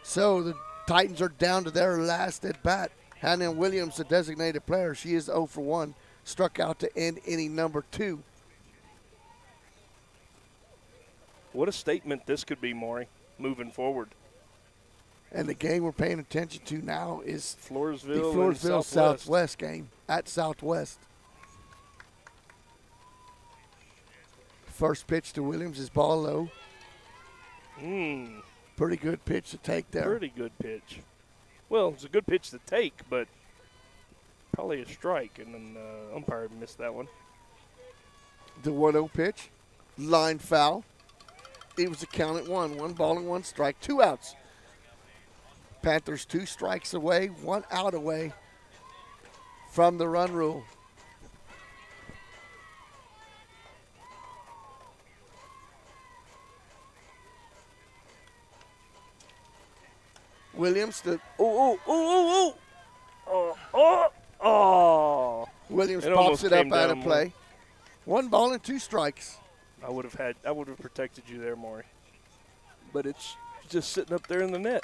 So the Titans are down to their last at bat. Hannah Williams, the designated player, she is 0 for 1. Struck out to end inning number 2. What a statement this could be, Maury, moving forward. And the game we're paying attention to now is Floresville, the Floresville Southwest game at Southwest. First pitch to Williams is ball low. Pretty good pitch to take there. Pretty good pitch. Well, it's a good pitch to take, but probably a strike, and then umpire missed that one. The 1-0 pitch, line foul. It was a count at 1. 1 ball and 1 strike, 2 outs. Panthers 2 strikes away, 1 out away from the run rule. Williams, Williams pops it up out of play. 1 ball and 2 strikes. I would have protected you there, Maury. But it's just sitting up there in the net.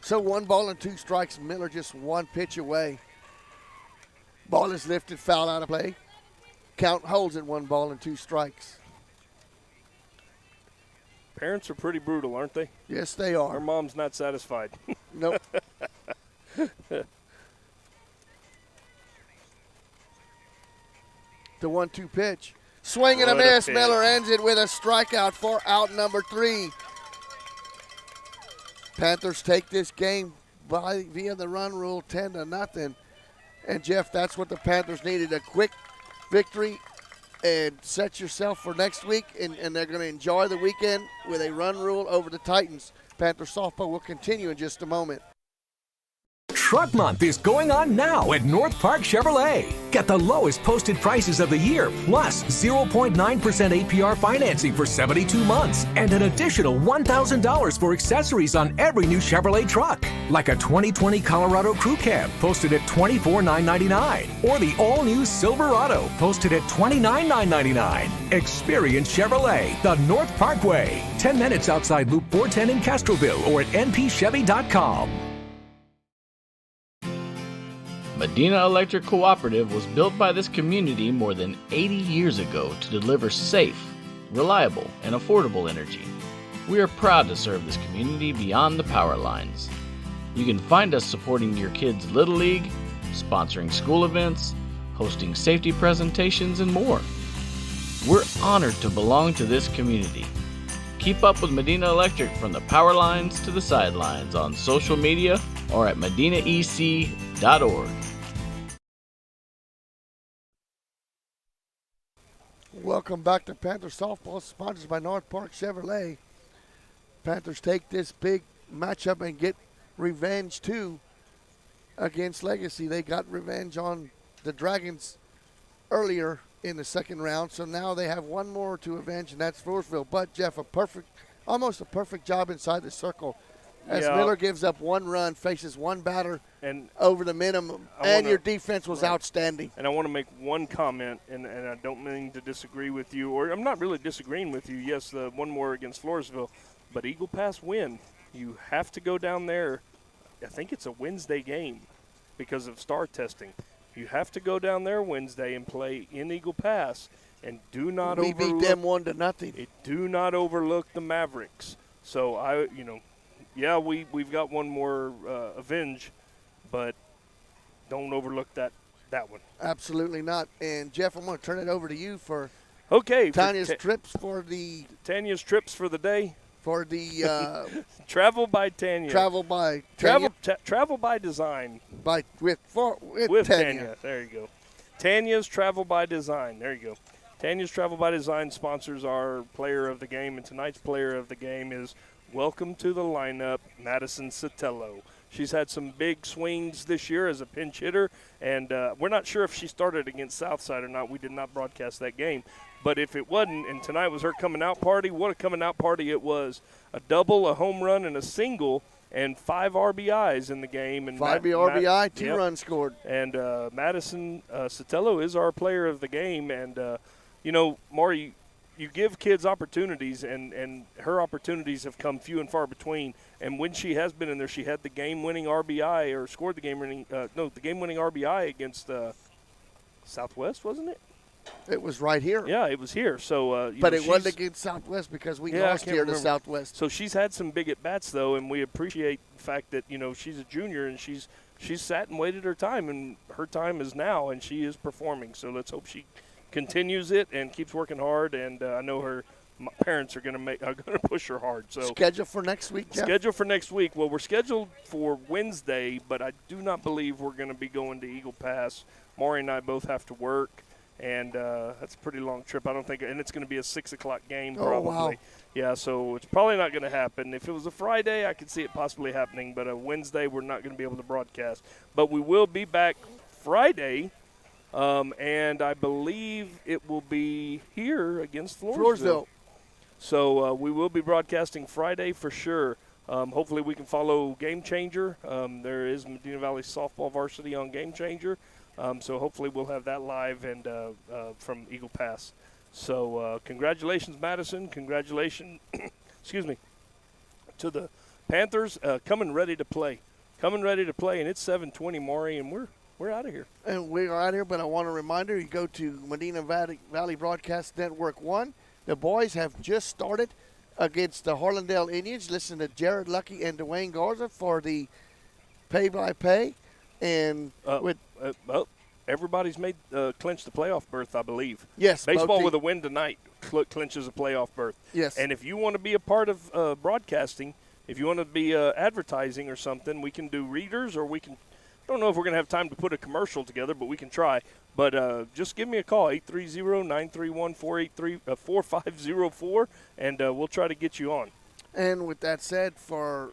So 1 ball and 2 strikes. Miller just 1 pitch away. Ball is lifted, foul out of play. Count holds at 1 ball and 2 strikes. Parents are pretty brutal, aren't they? Yes, they are. Our mom's not satisfied. Nope. The 1-2 pitch. Swing and a miss. Miller ends it with a strikeout for out number 3. Panthers take this game via the run rule 10-0. And, Jeff, that's what the Panthers needed, a quick victory and set yourself for next week. And they're going to enjoy the weekend with a run rule over the Titans. Panther softball will continue in just a moment. Truck Month is going on now at North Park Chevrolet. Get the lowest posted prices of the year, plus 0.9% APR financing for 72 months, and an additional $1,000 for accessories on every new Chevrolet truck, like a 2020 Colorado Crew Cab, posted at $24,999, or the all-new Silverado, posted at $29,999. Experience Chevrolet, the North Parkway, 10 minutes outside Loop 410 in Castroville, or at npchevy.com. Medina Electric Cooperative was built by this community more than 80 years ago to deliver safe, reliable, and affordable energy. We are proud to serve this community beyond the power lines. You can find us supporting your kids' Little League, sponsoring school events, hosting safety presentations, and more. We're honored to belong to this community. Keep up with Medina Electric from the power lines to the sidelines on social media or at medinaec.org. Welcome back to Panther Softball, sponsored by North Park Chevrolet. Panthers take this big matchup and get revenge, too, against Legacy. They got revenge on the Dragons earlier in the second round, so now they have one more to avenge, and that's Floresville. But, Jeff, almost a perfect job inside the circle. As Miller gives up one run, faces one batter and over the minimum, and your defense was outstanding. And I want to make one comment, and I don't mean to disagree with you, or I'm not really disagreeing with you. Yes, the one more against Floresville, but Eagle Pass win. You have to go down there. I think it's a Wednesday game because of star testing. You have to go down there Wednesday and play in Eagle Pass, and do not overlook. We beat them 1-0. Do not overlook the Mavericks. So yeah, we've got one more avenge, but don't overlook that one. Absolutely not. And, Jeff, I'm going to turn it over to you for Tanya's trips for the day. For the Travel by Tanya. Travel by Tanya. Travel by Design. With Tanya. There you go. Tanya's Travel by Design. There you go. Tanya's Travel by Design sponsors our player of the game, and tonight's player of the game is welcome to the lineup, Madison Citello. She's had some big swings this year as a pinch hitter, and we're not sure if she started against Southside or not. We did not broadcast that game. But if it wasn't, and tonight was her coming out party, what a coming out party it was. A double, a home run, and a single, and 5 RBIs in the game. And 5 RBI, 2 runs scored. And Madison Citello is our player of the game. And, Maury, you give kids opportunities, and her opportunities have come few and far between. And when she has been in there, she had the game-winning RBI, or scored the game-winning RBI against Southwest, wasn't it? It was right here. Yeah, it was here. So, but it wasn't against Southwest because we lost here to Southwest. So she's had some big at-bats, though, and we appreciate the fact that, she's a junior and she's sat and waited her time, and her time is now, and she is performing. So let's hope she continues it and keeps working hard, and I know my parents are going to push her hard. So schedule for next week, Jeff? Schedule for next week. Well, we're scheduled for Wednesday, but I do not believe we're going to be going to Eagle Pass. Maury and I both have to work. And that's a pretty long trip. I don't think – and it's going to be a 6 o'clock game probably. Oh, wow. Yeah, so it's probably not going to happen. If it was a Friday, I could see it possibly happening. But a Wednesday, we're not going to be able to broadcast. But we will be back Friday, and I believe it will be here against Floresville. So we will be broadcasting Friday for sure. Hopefully we can follow Game Changer. There is Medina Valley Softball Varsity on Game Changer. So hopefully we'll have that live and from Eagle Pass. So congratulations, Madison. Congratulations, to the Panthers coming ready to play. And it's 7:20, Maury, and we're out of here. And we are out of here, but I want a reminder, you go to Medina Valley Broadcast Network 1. The boys have just started against the Harlandale Indians. Listen to Jared Lucky and Dwayne Garza for the pay-by-pay. And everybody's made clinch the playoff berth, I believe. Yes. Baseball with a win tonight clinches a playoff berth. Yes. And if you want to be a part of broadcasting, if you want to be advertising or something, we can do readers, or we can – I don't know if we're going to have time to put a commercial together, but we can try. But just give me a call, 830-931-4504, and we'll try to get you on. And with that said, for